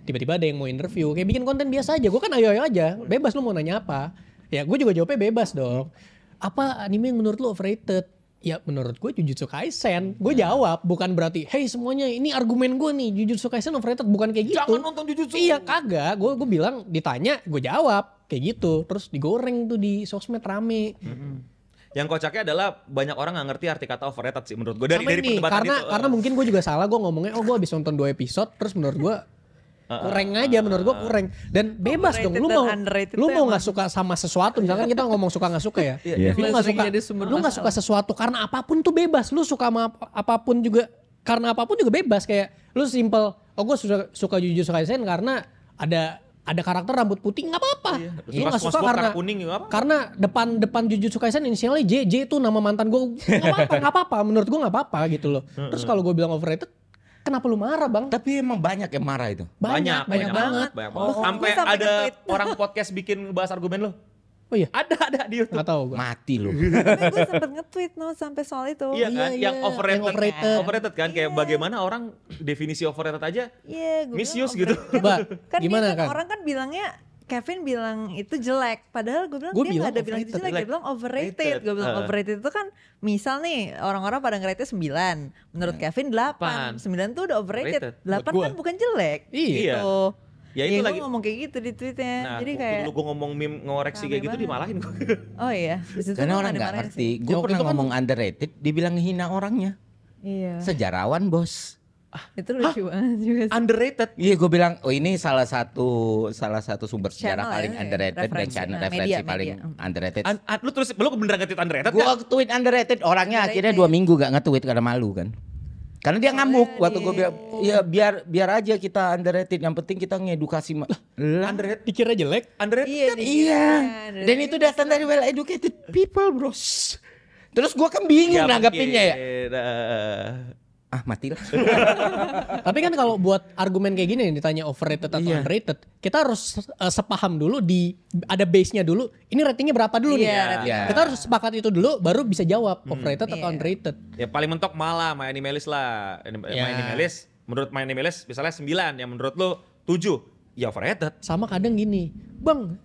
Tiba-tiba ada yang mau interview kayak bikin konten biasa aja, gue kan ayo aja bebas lu mau nanya apa ya, gue juga jawabnya bebas dong. Apa anime yang menurut lu overrated? Ya menurut gue Jujutsu Kaisen. Gue jawab bukan berarti hey semuanya ini argumen gue nih Jujutsu Kaisen overrated, bukan kayak gitu.
Jangan nonton Jujutsu.
Iya kagak, gue bilang ditanya gue jawab kayak gitu. Terus digoreng tuh di sosmed rame.
Yang kocaknya adalah banyak orang nggak ngerti arti kata overrated sih menurut gue dari
Sama ini
perdebatan itu.
karena mungkin gue juga salah, gue ngomongnya gue habis nonton 2 episode terus menurut gue Kurang aja menurut gua kurang. Dan bebas dong, lu
Overrated
mau
dan underrated
lu
tuh
mau
emang.
nggak suka sama sesuatu, misalkan kita ngomong suka nggak suka ya.
Iya.
Lu nggak
Sering
suka,
jadi sumber
lu nggak suka sesuatu karena apapun tuh bebas. Lu suka sama apapun juga karena apapun juga bebas. Kayak lu simple, oh gua suka Jujutsu Kaisen karena ada karakter rambut putih, nggak apa-apa. Lu nggak suka karena
kuning juga apa?
karena depan Jujutsu Kaisen inisialnya J tuh nama mantan gue, nggak apa-apa, menurut gue nggak apa-apa gitu loh. Terus kalau gue bilang overrated, kenapa lu marah bang?
Tapi emang banyak yang marah itu.
Banyak banget.
Banyak
Oh,
sampai
gue sampai
ada
nge-tweet.
orang podcast bikin bahas argumen lo.
Oh iya,
Ada di YouTube.
nggak tahu gue.
Mati lu.
Tapi gue sempet nge-tweet sampai soal itu.
Iya kan,
Iya,
yang
iya.
overrated,
Yang overrated.
overrated kan, kayak bagaimana orang definisi overrated aja
Iya, gue
misuse
bilang
gitu.
overrated.
Coba,
Kan
gimana
dia
kan?
orang kan bilangnya Kevin bilang itu jelek, padahal gue bilang
Gua
dia
bilang
nggak ada bilang itu
overrated.
jelek, dia bilang overrated. Gue bilang overrated itu kan misal nih orang-orang pada nge-rate 9, menurut Kevin 8. 9 tuh udah overrated,
Overrated.
8
Buat gua.
kan bukan jelek.
Iya.
Gitu.
Ya itu
Gue
lagi.
ngomong kayak gitu di tweetnya,
Nah,
jadi kayak
lu gue ngomong meme ngoreksi
rame
kayak gitu
banget.
dimalahin gue.
oh iya, di situ
Karena
gua
orang
nggak
nggak
dimarahin
ngerti.
sih.
Gue
Ya, waktu
pernah
itu kan-
ngomong underrated, dibilang hina orangnya.
Iya,
Sejarawan bos.
itu lucu banget juga sih.
Underrated.
Iya gue bilang, oh ini salah satu sumber sejarah
Channel
paling
ya,
underrated dan
referensi.
channel
Nah,
referensi
media,
paling
media.
underrated.
Lu terus lu beneran nge-tweet underrated
Gue
nggak?
tweet underrated, orangnya akhirnya 2 minggu gak nge-tweet karena malu kan. Karena dia ngamuk waktu gue bilang, ya biar aja kita underrated, yang penting kita ngedukasi. Lah,
Underrated.
Dikira jelek.
Underrated.
Iya,
iya. Dan itu datang dari well educated people, bros. Terus gue kan bingung nanggapinnya ya. Ah matilah.
Tapi kan kalau buat argumen kayak gini nih, ditanya overrated atau
Iya.
underrated, kita harus sepaham dulu ada base-nya dulu. Ini ratingnya berapa dulu nih?
Iya, rating.
Iya.
Kita harus sepakat itu dulu, baru bisa jawab overrated atau
Iya.
underrated.
Ya paling mentok malah My Animalist lah.
Ya.
My Animalist, menurut My Animalist misalnya 9, yang menurut lu 7. Ya overrated.
Sama kadang gini, bang,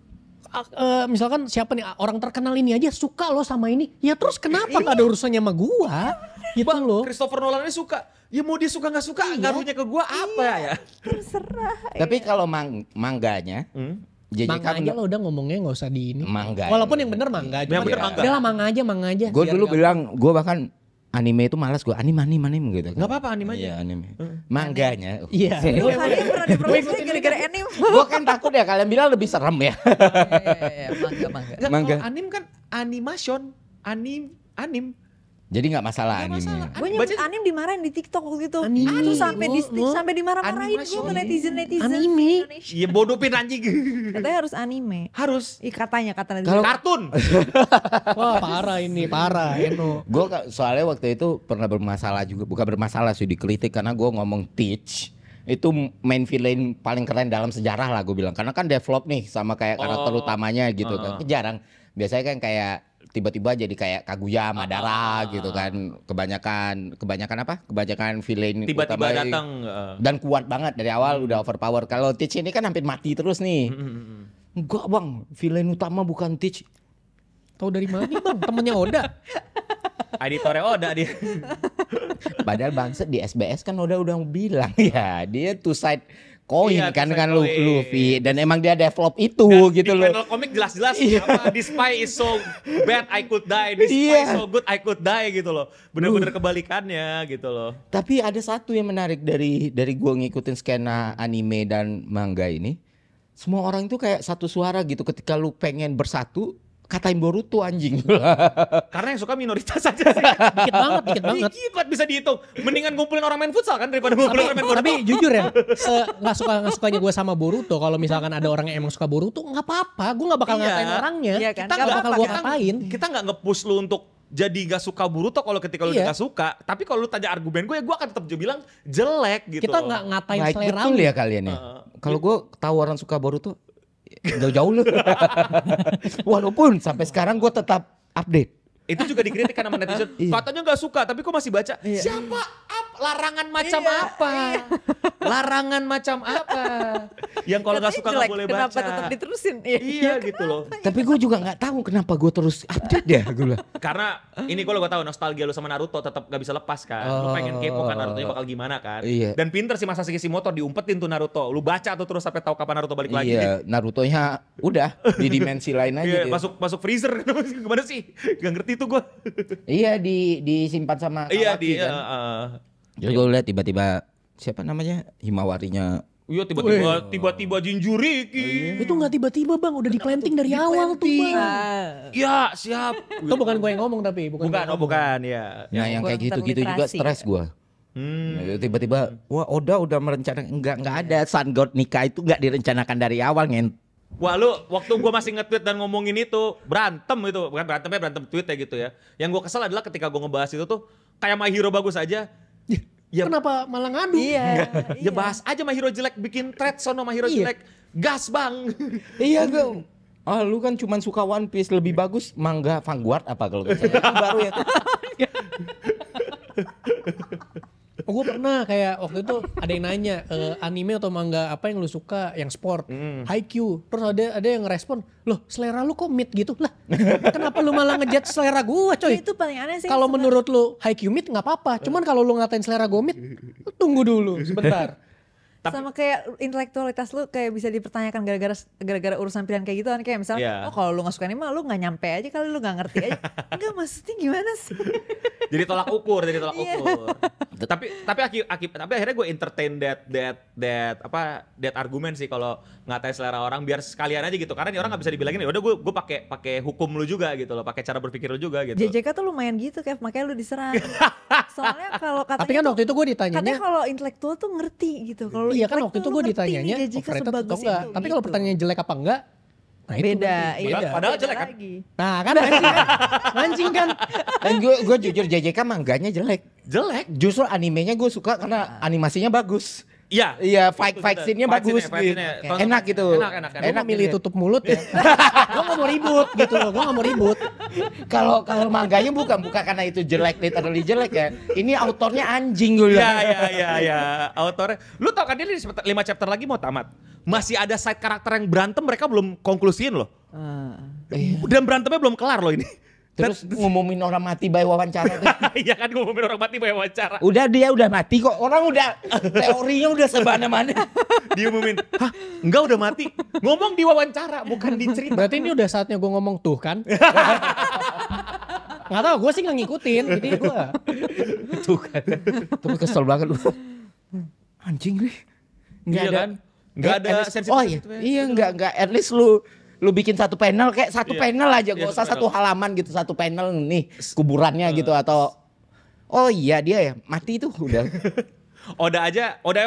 misalkan siapa nih orang terkenal ini aja suka lo sama ini, ya terus kenapa gak ada urusannya sama gua? Gitu loh.
Christopher Nolan ini suka. Ya mau dia suka nggak suka, ngaruhnya ke gua apa ya?
terserah.
Tapi kalau mangganya, JJK
Mangga aja lo udah ngomongnya nggak usah di ini.
Mangga.
Walaupun yang bener mangga.
Yang bener mangga.
Udah lah mangga aja.
Gue
Biar
dulu
nggak-
bilang, gue bahkan anime itu malas gue, anime gitu kan.
Nggak apa-apa anime aja.
Iya anime. Mangganya.
Iya.
Gue kali pernah dipromosi gara-gara anime.
Gue kan takut ya kalian bilang lebih serem ya.
Iya, mangga.
Nggak,
Mangga.
kalau anim kan animation, anim.
Jadi nggak masalah
Nggak
anime.
masalah.
Gue
Baca-
nyebut anime dimarahin di TikTok waktu itu.
Anime.
Terus sampai
Oh.
sampai dimarah-marahin gue
Animasi.
sama netizen
Anime.
Indonesia.
Iya bodopin anjing.
Katanya harus anime.
Harus.
Ih katanya kata netizen.
Kalau-
Kartun.
Wah parah ini, parah Eno.
Gue soalnya waktu itu pernah bermasalah juga, bukan bermasalah sih, dikritik karena gue ngomong Teach itu main villain paling keren dalam sejarah lah gue bilang, karena kan develop nih sama kayak karakter
Oh.
utamanya gitu kan. Jarang, biasanya kan kayak tiba-tiba jadi kayak Kaguya, Madara gitu kan. Kebanyakan apa? Kebanyakan villain
Tiba-tiba
utama
datang.
dan kuat banget dari awal udah overpower. Kalau Teach ini kan hampir mati terus nih. Enggak bang, villain utama bukan Teach.
Tahu dari mana nih bang? Temennya Oda.
Editornya Oda dia.
Padahal bangset di SBS kan udah bilang ya dia two side coin
Iya,
kan
two side
dengan
coin.
Luffy, dan emang dia develop itu gitu
Di
loh.
panel komik jelas-jelas
Iya.
apa, this spy is so bad I could die, this spy
Iya.
is so good I could die gitu loh. Bener-bener kebalikannya gitu loh.
Tapi ada satu yang menarik dari gua ngikutin skena anime dan manga ini. Semua orang itu kayak satu suara gitu ketika lu pengen bersatu, katain Boruto anjing.
Karena yang suka minoritas aja sih.
Dikit banget.
Dikit banget bisa dihitung. Mendingan ngumpulin orang main futsal kan daripada ngumpulin orang main Boruto.
Tapi jujur ya, nggak sukanya gue sama Boruto. Kalau misalkan ada orang yang emang suka Boruto, nggak apa-apa. Gue nggak bakal
Iya.
ngatain orangnya.
Iya kan?
Kita nggak bakal gue ngapain.
Kita nggak nge-push lu untuk jadi gak suka Boruto kalau ketika lu
Iya.
gak suka. Tapi kalau lu tanya argumen gue, ya gue akan tetap bilang jelek gitu.
Kita
loh.
nggak ngatain
Baik
selera.
betul ya kalian ya. Kalau gua tahu orang suka Boruto jauh-jauh lu. Walaupun sampai sekarang gua tetap update.
Itu juga dikritik kan sama netizen. Katanya gak suka, tapi kok masih baca?
Iya.
Siapa? Larangan macam apa? Larangan macam apa? Yang kalau gak
Katanya
suka
jelek,
gak boleh baca.
Kenapa tetap diterusin?
Iya gitu loh.
Tapi gue juga nggak tahu kenapa gue terus update ya gue.
Karena ini gue tahu nostalgia lu sama Naruto tetap gak bisa lepas kan. Lu pengen kepo kan Naruto-nya bakal gimana kan.
Iya.
Dan pinter sih Masashi Kishimoto diumpetin tuh Naruto. Lu baca tuh terus sampai tahu kapan Naruto balik lagi.
Iya, Naruto-nya udah di dimensi lain aja.
Iya,
dia.
masuk freezer gimana sih? Gak ngerti tuh gue.
Iya, disimpan sama
Iya
Kawaki
di
kan. Jadi gue lihat tiba-tiba siapa namanya Himawarinya
Iya tiba-tiba Jinjuri
Itu nggak tiba-tiba bang, udah di planting dari awal tuh bang.
Ya siap.
Itu bukan gue yang ngomong tapi bukan.
Bukan ya.
Nah yang kayak
Kurang
gitu-gitu juga
terliterasi.
stres gue. Tiba-tiba, wah Oda udah merencanakan, enggak ada Sun God nikah itu enggak direncanakan dari awal
Wah lu waktu gue masih nge-tweet dan ngomongin itu berantem itu, bukan berantem tweet ya gitu ya. Yang gue kesel adalah ketika gue ngebahas itu tuh kayak My Hero bagus aja. Ya,
Kenapa malah ngadu?
Iya.
ya bahas aja My Hero jelek, bikin thread sono My Hero
Iya.
jelek. Gas bang.
Iya gue. Oh lu kan cuman suka One Piece, lebih bagus manga Vanguard apa kalau gitu. Itu baru ya.
Oh, gue pernah kayak waktu itu ada yang nanya anime atau manga apa yang lu suka yang sport, Haikyuu. Terus ada yang ngerespon, loh selera lu kok mid gitu lah. Kenapa lu malah ngejudge selera gue coy?
Itu paling aneh sih.
Kalau
sebenarnya.
menurut lu Haikyuu mid nggak apa-apa. Cuman kalau lu ngatain selera gue mid, lu tunggu dulu sebentar.
Sama kayak intelektualitas lu kayak bisa dipertanyakan gara-gara urusan pilihan kayak gitu kan, kayak misalnya
Iya.
oh kalau lu gak suka anime lu gak nyampe aja kali, lu gak ngerti aja. Enggak, maksudnya gimana sih?
Jadi tolak ukur.
Iya.
tapi akhirnya gue entertain that argumen sih kalau ngatain selera orang biar sekalian aja gitu. Karena orang nggak bisa dibilangin ya udah gue pakai hukum lu juga gitu loh, pakai cara berpikir lu juga gitu.
JJK tuh lumayan gitu Kev, makanya lu diserang. Soalnya kalau katanya
Tapi kan waktu itu gue
katanya
ditanyanya,
kalau intelektual tuh ngerti gitu. Kalau
iya kan
intelektual
waktu itu
lu
gue
ngerti
ditanyanya
nih JJK
overrated atau
sebagus
enggak.
itu,
Tapi kalau
gitu.
pertanyaannya jelek apa enggak, nah itu
beda,
berarti.
iya.
Padahal
beda
jelek kan?
lagi.
Nah kan mancing kan.
Dan gue jujur JJK mangganya jelek.
Jelek.
Justru animenya gue suka karena animasinya bagus.
Iya.
Iya, fight scene-nya bagus
fight
gitu.
scene-nya.
Enak gitu.
Enak.
Gue mau milih tutup mulut ya. Gue gak mau ribut gitu loh, gue gak mau ribut.
Kalau mangganya bukan karena itu jelek, literally jelek ya. Ini autornya anjing gue bilang.
Iya. Autornya. Lu tau kan dia 5 chapter lagi mau tamat. Masih ada side karakter yang berantem mereka belum konklusiin loh. Dan berantemnya belum kelar loh ini.
Terus ngumumin orang mati by wawancara tuh.
Iya kan ngomongin orang mati banyak wawancara.
Dia udah mati kok. Orang udah teorinya udah semana-mana.
Dia ngumumin, hah enggak udah mati. Ngomong di wawancara bukan di cerita.
Berarti ini udah saatnya gue ngomong tuh kan. Gak tau, gue sih gak ngikutin. Jadi gue
Tuh kan. Tapi kesel banget lu. Anjing nih. Nggak
Iya
ada.
kan? Nggak ada
At least-
sensitif
Oh iya.
gitu ya.
Iya enggak. At least lu bikin satu panel kayak satu
Iya.
panel aja.
Iya,
Gak usah
satu
satu halaman gitu. Satu panel nih kuburannya gitu atau oh iya dia ya mati itu udah.
Oda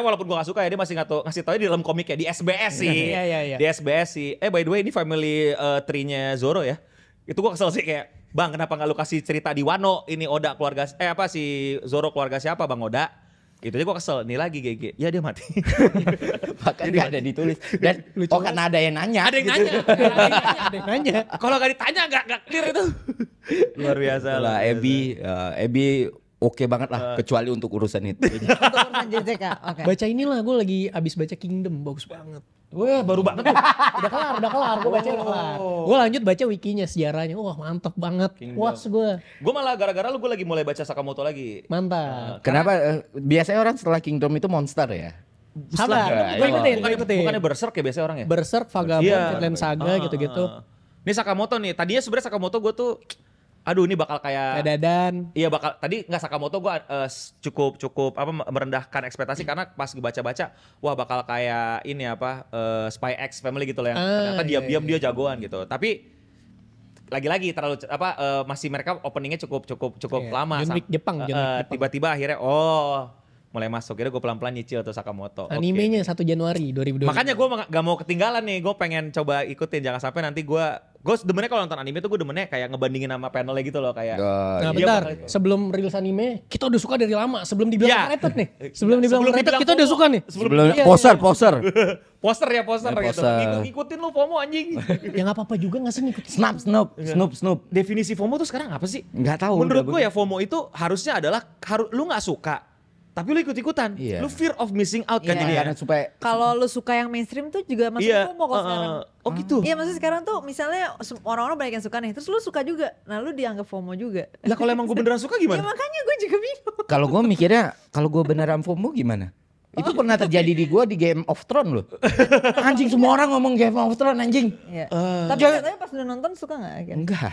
walaupun gue gak suka ya dia masih ngasih tau di dalam komik ya di SBS sih.
Iya.
Di SBS sih. By the way ini family tree-nya Zoro ya. Itu gue kesel sih kayak Bang kenapa gak lu kasih cerita di Wano ini Oda keluarga si Zoro keluarga siapa Bang Oda. Itu aja gue kesel. Nih lagi GG. Ya dia mati.
Bahkan nggak ada ditulis. Dan karena ada yang nanya.
Ada yang
gitu.
nanya.
ada yang nanya.
Kalau gak ditanya gak clear itu. Luar biasa
Lah Ebi oke banget lah kecuali untuk urusan itu.
Untuk urusan JJK. Oke.
Baca inilah, gue lagi abis baca Kingdom, bagus banget.
Wah baru banget tuh.
Udah kelar, gue baca udah kelar. Gue lanjut baca wikinya, sejarahnya, wah mantep banget. Puas gue,
Gue malah gara-gara lu gue lagi mulai baca Sakamoto lagi.
mantap.
Kenapa biasanya orang setelah Kingdom itu monster ya?
Sabar, gue ikutin.
Bukannya Berserk ya biasanya orang ya?
Berserk, Vagabond, Vinland Saga gitu-gitu.
Ini Sakamoto nih. Tadinya sebenarnya Sakamoto gue tuh aduh ini bakal kayak
Dadan.
iya bakal tadi nggak Sakamoto gue cukup apa merendahkan ekspektasi karena pas gue baca-baca wah bakal kayak ini apa Spy X Family gitu lah yang ternyata diam-diam dia jagoan gitu. Tapi lagi-lagi terlalu masih mereka openingnya cukup
Iya,
lama.
John Wick Jepang.
Tiba-tiba akhirnya mulai masuk. Kira gue pelan-pelan nyicil tuh Sakamoto.
Animenya 1 Januari 2020.
Makanya gue gak mau ketinggalan nih. Gue pengen coba ikutin. Jangan sampai nanti gue demennya kalau nonton anime tuh gue demennya kayak ngebandingin sama panelnya gitu loh. Kayak
Nah
Iya,
bentar,
bakal itu.
sebelum rilis anime, kita udah suka dari lama. Sebelum dibilang
Iya.
overrated nih. Sebelum dibilang overrated,
dibilang
kita udah
FOMO.
suka nih.
Sebelum
Iya,
poser.
poster
Ya,
gitu.
poster.
Ngikutin lu FOMO anjing.
Ya gak apa-apa juga gak sih ngikutin.
Snoop.
Definisi FOMO tuh sekarang apa sih?
Nggak tahu.
Menurut gue ya FOMO itu harusnya adalah lu gak suka. Tapi lu ikut-ikutan.
Iya.
Lu fear of missing out kan
Iya.
jadi ya.
Karena supaya
Kalau lu suka yang mainstream tuh juga masuk
Iya.
FOMO kok sekarang.
Oh gitu.
Iya maksudnya sekarang tuh misalnya orang-orang banyak yang suka nih, terus lu suka juga, nah lu dianggap FOMO juga.
Lah kalau emang gue beneran suka
Ya
gimana?
makanya gue juga bingung.
kalau gue mikirnya kalau gue beneran FOMO gimana? Itu pernah terjadi di gua di Game of Thrones loh. Anjing, semua orang ngomong Game of Thrones anjing.
Iya. Tapi pas udah nonton suka nggak? Agen?
Enggak.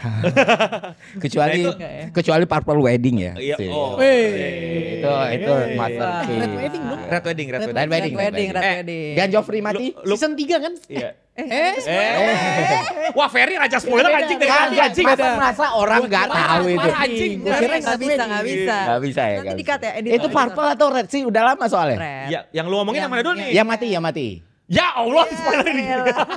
kecuali
Nah,
enggak ya?
kecuali Purple Wedding ya.
Iya,
sih.
oh.
Itu masterpiece.
Red Wedding dong.
Red Wedding.
Red
Red
Wedding.
Wedding.
Dan Joffrey mati.
Season 3 kan?
Iya.
Eh.
Wah, Ferry raja spoiler anjing dari tadi anjing.
Masa masa orang nggak tahu itu.
Parah, anjing.
Gua kira
Nggak bisa.
Nggak bisa ya.
Nanti
nggak
di-cut
bisa.
ya, edit.
Itu Purple atau Red sih? Udah lama soalnya.
Red.
Ya, yang lu ngomongin yang mana dulu nih?
Yang mati.
Ya Allah, spoiler ini.
Elah.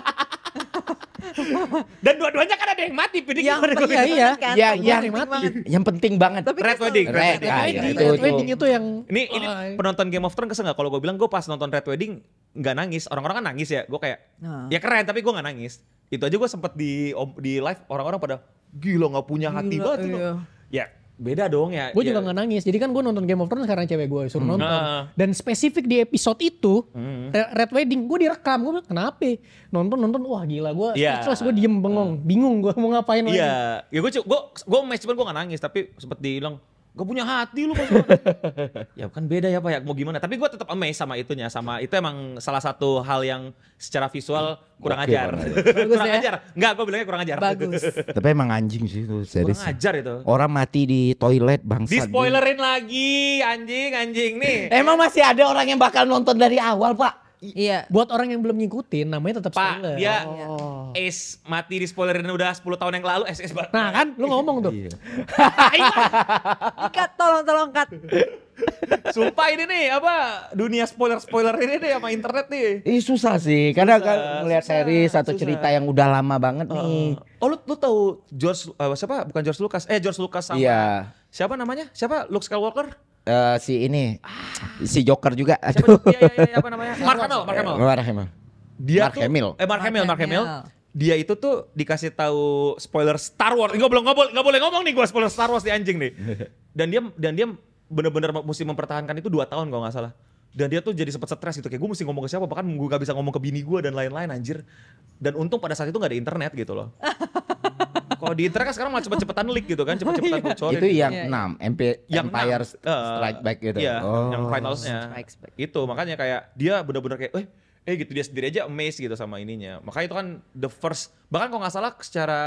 Dan dua-duanya kan ada yang mati, Pidik.
Yang
Gimana gua
iya,
bilang?
iya.
kan,
Ya,
penting
yang
banget.
Yang penting banget.
Tapi
Red
kan
Wedding.
Red,
Red Wedding.
ah,
Wedding,
itu,
Red
itu.
Wedding itu yang
Ini
Wah.
penonton Game of Thrones kesel nggak? Kalau gue bilang gue pas nonton Red Wedding nggak nangis. Orang-orang kan nangis ya. Gue kayak
Nah.
ya keren tapi gue nggak nangis. Itu aja gue sempet di live orang-orang pada gila nggak punya hati
Gila,
banget itu.
iya.
Ya beda dong ya.
Gue
Ya.
juga gak nangis. Jadi kan gue nonton Game of Thrones karena cewek gue suruh nonton.
Nah.
Dan spesifik di episode itu, Red Wedding, gue direkam. Gue bilang, kenapa? Nonton, wah gila. Gue
Iya.
terus gue diem bengong. Bingung gue mau ngapain lagi.
Iya, ya gue match cuman gue gak nangis tapi sempet dibilang gak punya hati lu pas ya kan beda ya Pak ya mau gimana. Tapi gue tetap amazed sama itunya, sama itu emang salah satu hal yang secara visual kurang
Oke,
ajar.
kurang
Bagus
kurang
ya?
ajar. Enggak, gue bilangnya kurang ajar.
Bagus.
Tapi emang anjing sih itu series.
Kurang ajar itu.
Orang mati di toilet bangsa.
Di spoilerin lagi anjing nih.
Emang masih ada orang yang bakal nonton dari awal, Pak?
Iya.
Buat orang yang belum ngikutin, namanya tetap
Pak,
spoiler.
dia
Oh.
Ace mati di spoilerin udah 10 tahun yang lalu. Ace
Nah kan, lu ngomong tuh.
Iya.
Ikat, tolong kat.
Sumpah ini nih apa dunia spoiler ini nih sama internet nih.
Ini susah sih, karena
Susah,
kan melihat
susah,
series atau
susah.
cerita yang udah lama banget nih.
Oh lu tahu George siapa? Bukan George Lucas. George Lucas sama
Iya.
siapa namanya? Siapa? Luke Skywalker?
Si ini, si Joker juga.
Siapa?
Aduh.
Iya, apa namanya? Mark Hamill.
Mark Hamill.
Dia
Mark
tuh
Hamill.
Mark Hamill.
Hamill.
Dia itu tuh dikasih tahu spoiler Star Wars. Nggak boleh ngomong nih gua spoiler Star Wars di anjing nih. Dan dia bener-bener mesti mempertahankan itu 2 tahun kalau nggak salah. Dan dia tuh jadi sempet stres gitu, kayak gue mesti ngomong ke siapa, bahkan gue gak bisa ngomong ke bini gue dan lain-lain anjir. Dan untung pada saat itu gak ada internet gitu loh. Kalau di internet kan sekarang malah cepet-cepetan leak gitu kan, cepet-cepetan bocorin.
Itu yang
Iya,
6,
Yang
Empire
6,
Strike Back gitu.
Iya,
Oh.
yang finalsnya.
Strikes Back.
Itu makanya kayak dia bener-bener kayak gitu dia sendiri aja amazed gitu sama ininya. Makanya itu kan the first, bahkan kalau nggak salah secara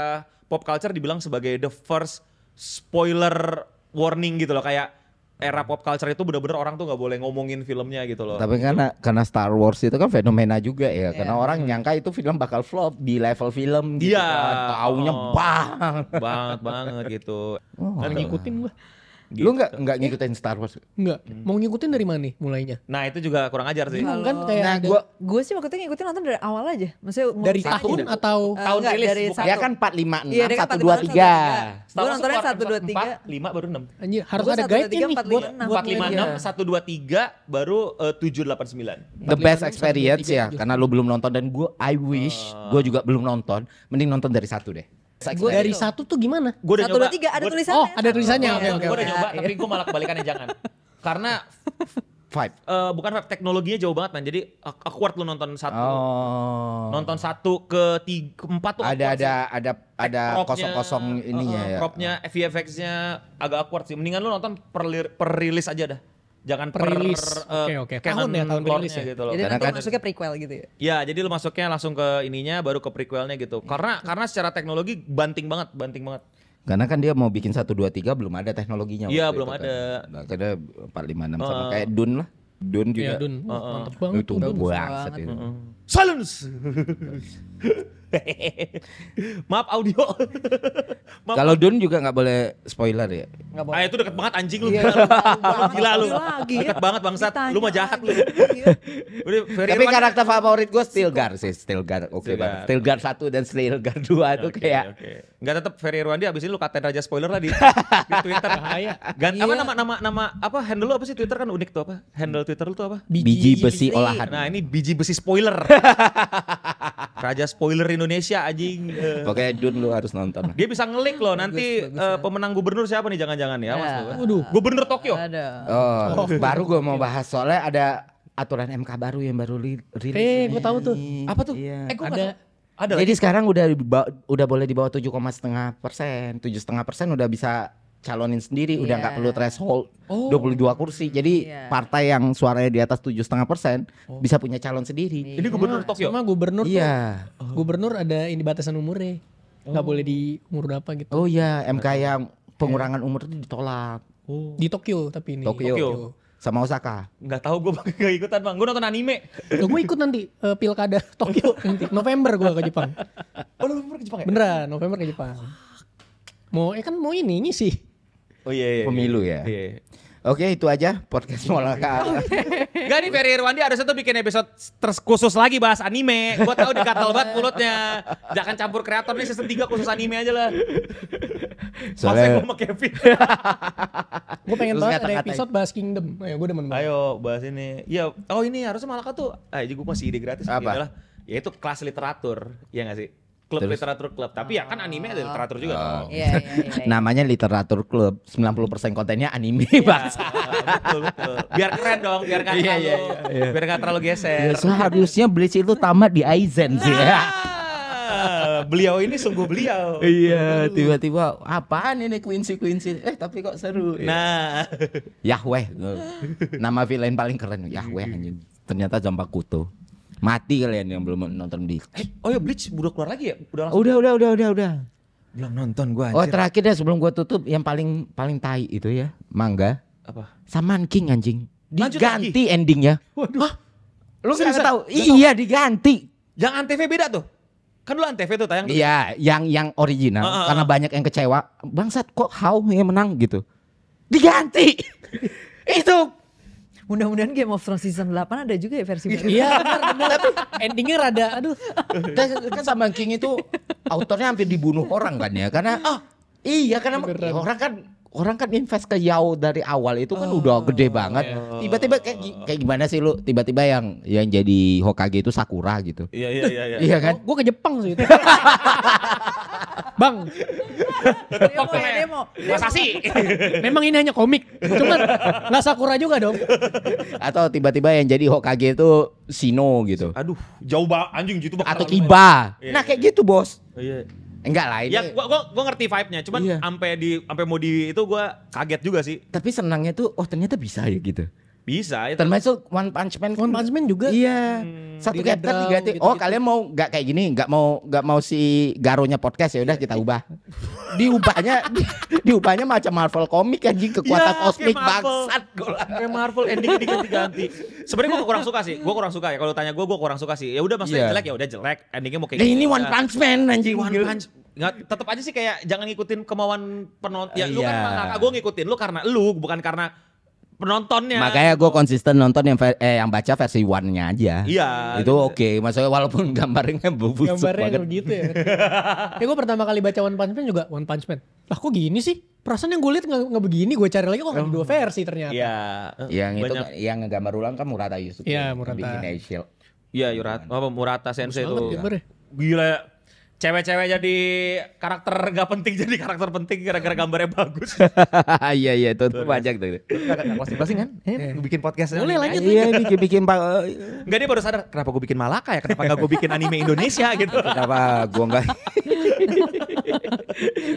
pop culture dibilang sebagai the first spoiler warning gitu loh, kayak era pop culture itu bener-bener orang tuh nggak boleh ngomongin filmnya gitu loh.
Tapi karena Star Wars itu kan fenomena juga ya,
Iya.
karena orang nyangka itu film bakal flop di level film gitu
Iya.
kan. Taunya
banget gitu.
Gak ngikutin gue.
Lu nggak ngikutin Star Wars?
Enggak. Mau ngikutin dari mana nih mulainya?
Nah itu juga kurang ajar sih.
Bingung kan kayak
Nah,
ada-
Gue sih waktu itu ngikutin nonton dari awal aja. Maksudnya
dari
ngikutin
tahun
aja.
atau
tahun
Enggak,
rilis,
dari
bukan.
satu.
Ya kan 456
Iya, dia kan
123.
Gue nontonnya 1, 2, 3.
5 baru 6.
anjir harus
Gua
ada
1, 2,
guide
3,
nih
4,
buat
5, 6.
buat
456,
mulai.
123 baru 789.
The best
456,
experience
123,
ya, karena lu belum nonton dan I wish gue juga belum nonton, mending nonton dari 1 deh.
Gua
Dari
gitu.
1 tuh gimana?
Gue udah
1,
nyoba.
2, 3 ada
Gua-
tulisannya.
Oh, ada tulisannya.
Iya,
Oke, oke.
Gue udah nyoba,
Iya.
tapi gue malah kebalikannya jangan. Karena
Five.
bukan web teknologinya jauh banget man. Jadi awkward lu nonton satu.
Oh.
Nonton 1 ke 3 ke 4 tuh awkward sih.
ada
Cropnya,
kosong-kosong ininya ya.
Cropnya, VFX-nya agak awkward sih. Mendingan lu nonton per rilis aja dah. Jangan
Per rilis. Oke.
canon
Tahun ya, tahun
lore-nya
rilis ya.
gitu loh.
Jadi
Karena
nanti
kan-
masuknya prequel gitu ya.
Ya, jadi lu masuknya langsung ke ininya baru ke prequelnya gitu. Karena secara teknologi banting banget.
Karena kan dia mau bikin 1 2 3 belum ada teknologinya.
Iya,
waktu
belum
itu
ada.
Kan. Nah, karena 456 sama kayak Dune lah. Dune juga.
Iya, Dun. Mantep banget.
Itu
Dun.
buang itu.
Silence. Maaf audio. Maaf.
Kalau Dune juga nggak boleh spoiler ya.
Enggak boleh.
Itu deket banget anjing lu.
Iya,
Gila lu.
lagi.
Deket banget bangsat. Lu mah jahat lu.
Iya.
Udah, very
Tapi
Irwan-
karakter favorit gue Stilgar sih, Stilgar oke
Stilgar.
banget. Stilgar 1 dan Stilgar 2 tuh
Oke,
kayak
oke. Enggak tetap Ferry Irwandi abis ini lu katain raja spoiler lah di Twitter.
Bahaya.
Apa
Iya.
nama apa handle lu apa sih Twitter kan unik tuh apa? Handle Twitter lu tuh apa?
biji besi olahan.
Nah, ini biji besi spoiler. Raja spoiler Indonesia anjing.
Pokoknya Dune lu harus nonton.
Dia bisa ngelik loh nanti
bagus,
pemenang gubernur siapa nih jangan-jangan ya Mas.
Ya.
Waduh, gubernur Tokyo.
Ada.
Oh, baru gue mau bahas soalnya ada aturan MK baru yang baru rilis.
gue tahu tuh.
Apa tuh?
Iya.
Gua
Ada.
ada
Jadi sekarang udah boleh di bawah 7,5%, 7,5% udah bisa calonin sendiri, udah nggak
Iya.
perlu threshold
Oh.
22 kursi. Jadi
Iya.
partai yang suaranya di atas 7,5% bisa punya calon sendiri.
Ini gubernur Tokyo.
Sama gubernur tuh.
Iya.
Gubernur ada ini batasan umurnya. Nggak boleh di umur berapa gitu.
Oh iya, MK yang pengurangan umur itu ditolak.
Di Tokyo tapi ini.
Tokyo. Sama Osaka.
Nggak tahu gue nggak ikutan bang. Gue nonton anime.
Gue ikut nanti pilkada Tokyo nanti November gue ke Jepang.
Oh lu ke Jepang ya?
Beneran November ke Jepang. Mau kan mau ini ngisi.
Oh iya.
Pemilu ya.
Iya.
Oke, itu aja podcast Molaka.
Gak nih Ferry Irwandi harusnya tuh bikin episode khusus lagi bahas anime. Gue tahu dikatal banget mulutnya. Jangan campur kreator nih season 3 khusus anime aja lah. Soalnya gue sama Kevin.
Gue pengen
Terus
banget ada
ngata-ngatain.
episode bahas Kingdom. Ayo gue demen banget.
Ayo bahas ini. Ya, oh ini harusnya Malaka tuh. Gue masih ide gratis.
Apa?
Adalah, yaitu kelas literatur. Iya gak sih? Klub
Terus?
literatur klub. Tapi ya kan anime ada literatur juga. dong.
Iya.
Namanya literatur klub, 90% kontennya anime, bangsa.
Betul. Biar keren dong, biar gak
Iya,
terlalu,
iya.
biar gak terlalu geser.
Ya, seharusnya Bleach itu tamat di Aizen sih ya.
Beliau ini sungguh beliau.
Iya, tiba-tiba apaan ini Quincy. Tapi kok seru.
Nah,
Yahweh. Nama villain paling keren Yahweh anjing. Ternyata Zanpakuto. Mati kalian yang belum nonton Bleach.
oh ya Bleach udah keluar lagi ya? Udah langsung.
Udah.
Belum nonton gua
Oh,
anjir.
terakhir deh sebelum gua tutup yang paling tai itu ya, manga.
Apa?
Saman King anjing.
Lanjut
Diganti endingnya.
Waduh.
Lu
Seriusan?
nggak tahu? Iya, diganti.
Yang Antv beda tuh. Kan lu Antv tuh tayang tuh.
Iya, yang original karena banyak yang kecewa. Bangsat kok How yang menang gitu. Diganti. Itu
Mudah-mudahan Game of Thrones season 8 ada juga ya versi baru.
Iya bener. Endingnya rada aduh.
kan Saman King itu autornya hampir dibunuh orang kan ya karena iya karena orang kan invest ke Yao dari awal itu kan udah gede banget. Tiba-tiba kayak gimana sih lu? Tiba-tiba yang jadi Hokage itu Sakura gitu.
Iya.
Iya kan?
Gue ke Jepang sih itu. Bang,
Demo.
Masa sih?
memang ini hanya komik. Cuman nggak Sakura juga dong.
Atau tiba-tiba yang jadi Hokage itu Shino gitu.
Aduh, jauh banget anjing gitu bakal.
Atau Kiba.
Iya,
Nah kayak gitu bos.
Iya.
Enggak lah ini.
Ya gua ngerti vibe-nya, cuman
Iya.
sampai mau di itu gua kaget juga sih.
Tapi senangnya tuh ternyata bisa ya gitu.
Bisa itu.
Termasuk One Punch Man.
One Punch Man juga.
Iya. Satu chapter
Di-redraw
diganti.
gitu-gitu.
Oh kalian mau nggak kayak gini? Nggak mau si Garonya podcast ya udah kita ubah. Diubahnya macam Marvel komik anjing kekuatan
Ya,
kosmik
kayak Marvel.
bangsat.
Kayak Marvel endingnya diganti-ganti. Sebenarnya gua kurang suka sih. Gua kurang suka ya. Kalau tanya gua kurang suka sih. Ya udah maksudnya
Iya.
jelek ya udah jelek. Endingnya mau kayak
Nah
gitu.
ini One Punch Man anjing.
One Punch. Nggak, tetap aja sih kayak jangan ngikutin kemauan penonton. Ya lu
Iya.
kan mangaka, gua ngikutin lu karena lu bukan karena penontonnya.
Makanya gue konsisten nonton yang baca versi one-nya aja.
Iya.
Itu oke. Maksudnya walaupun gambarnya busuk
Gambarnya
banget.
begitu ya. Ya gue pertama kali baca One Punch Man juga One Punch Man. Lah kok gini sih? Perasaan yang gue lihat nggak begini. Gue cari lagi kok ada dua versi ternyata.
Iya.
Yang itu
Banyak.
yang ngegambar ulang kan Murata Yusuke.
Iya,
yang
Murata.
bikin Shield.
Iya, Murata Sensei
Bagus banget
itu.
gambarnya.
Gila ya. Cewek-cewek jadi karakter gak penting jadi karakter penting gara-gara gambarnya bagus.
Iya itu banyak tuh.
Closing kan? Bikin podcast.
Boleh lanjut.
Iya bikin pak.
Enggak, dia baru sadar kenapa gue bikin Malaka ya? Kenapa gak gue bikin anime Indonesia gitu?
Kenapa gua enggak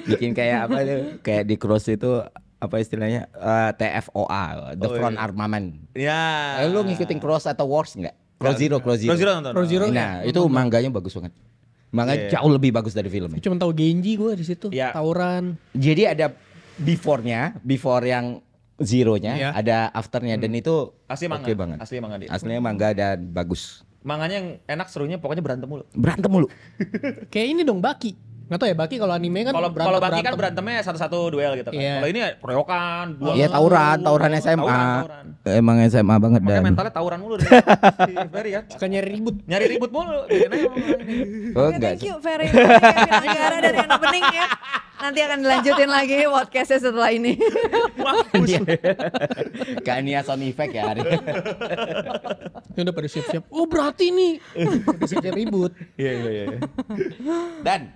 bikin kayak apa tuh? Kayak di Cross itu apa istilahnya TFOA, The Front Armament.
Ya.
Lu ngikutin Cross atau Wars enggak? Cross Zero.
Cross Zero nonton.
Cross Zero.
Nah, itu mangganya bagus banget. Manga
Iya.
jauh lebih bagus dari filmnya.
Cuma tahu Genji gue di situ.
Iya.
Tawuran.
Jadi ada before yang Zero-nya,
Iya.
ada afternya dan itu
Asli manga.
oke banget.
Asli manga dia.
Aslinya manga dan bagus.
Manganya yang enak serunya pokoknya berantem mulu.
Berantem mulu.
Kayak ini dong Baki. Nggak tahu ya Baki kalau anime kan
Kalau Baki kan berantemnya satu-satu duel gitu kan.
Iya.
Kalau ini keroyokan, dua.
Iya tawuran SMA.
Tawuran.
Emang SMA banget
Makanya
dan.
mentalnya tawuran mulu deh. Si Ferry ya.
suka nyari ribut.
Nyari ribut mulu. Bikin aja ngomong ini.
Oh
Oke,
enggak.
thank you Ferry, Kevin Anggara dari Anak Bening ya. Nanti akan dilanjutin lagi podcastnya setelah ini.
Mampus.
Kayak Nia Sound Effect ya hari.
Ya udah pada siap-siap. Oh berarti nih. Udah siap ribut.
Iya.
Dan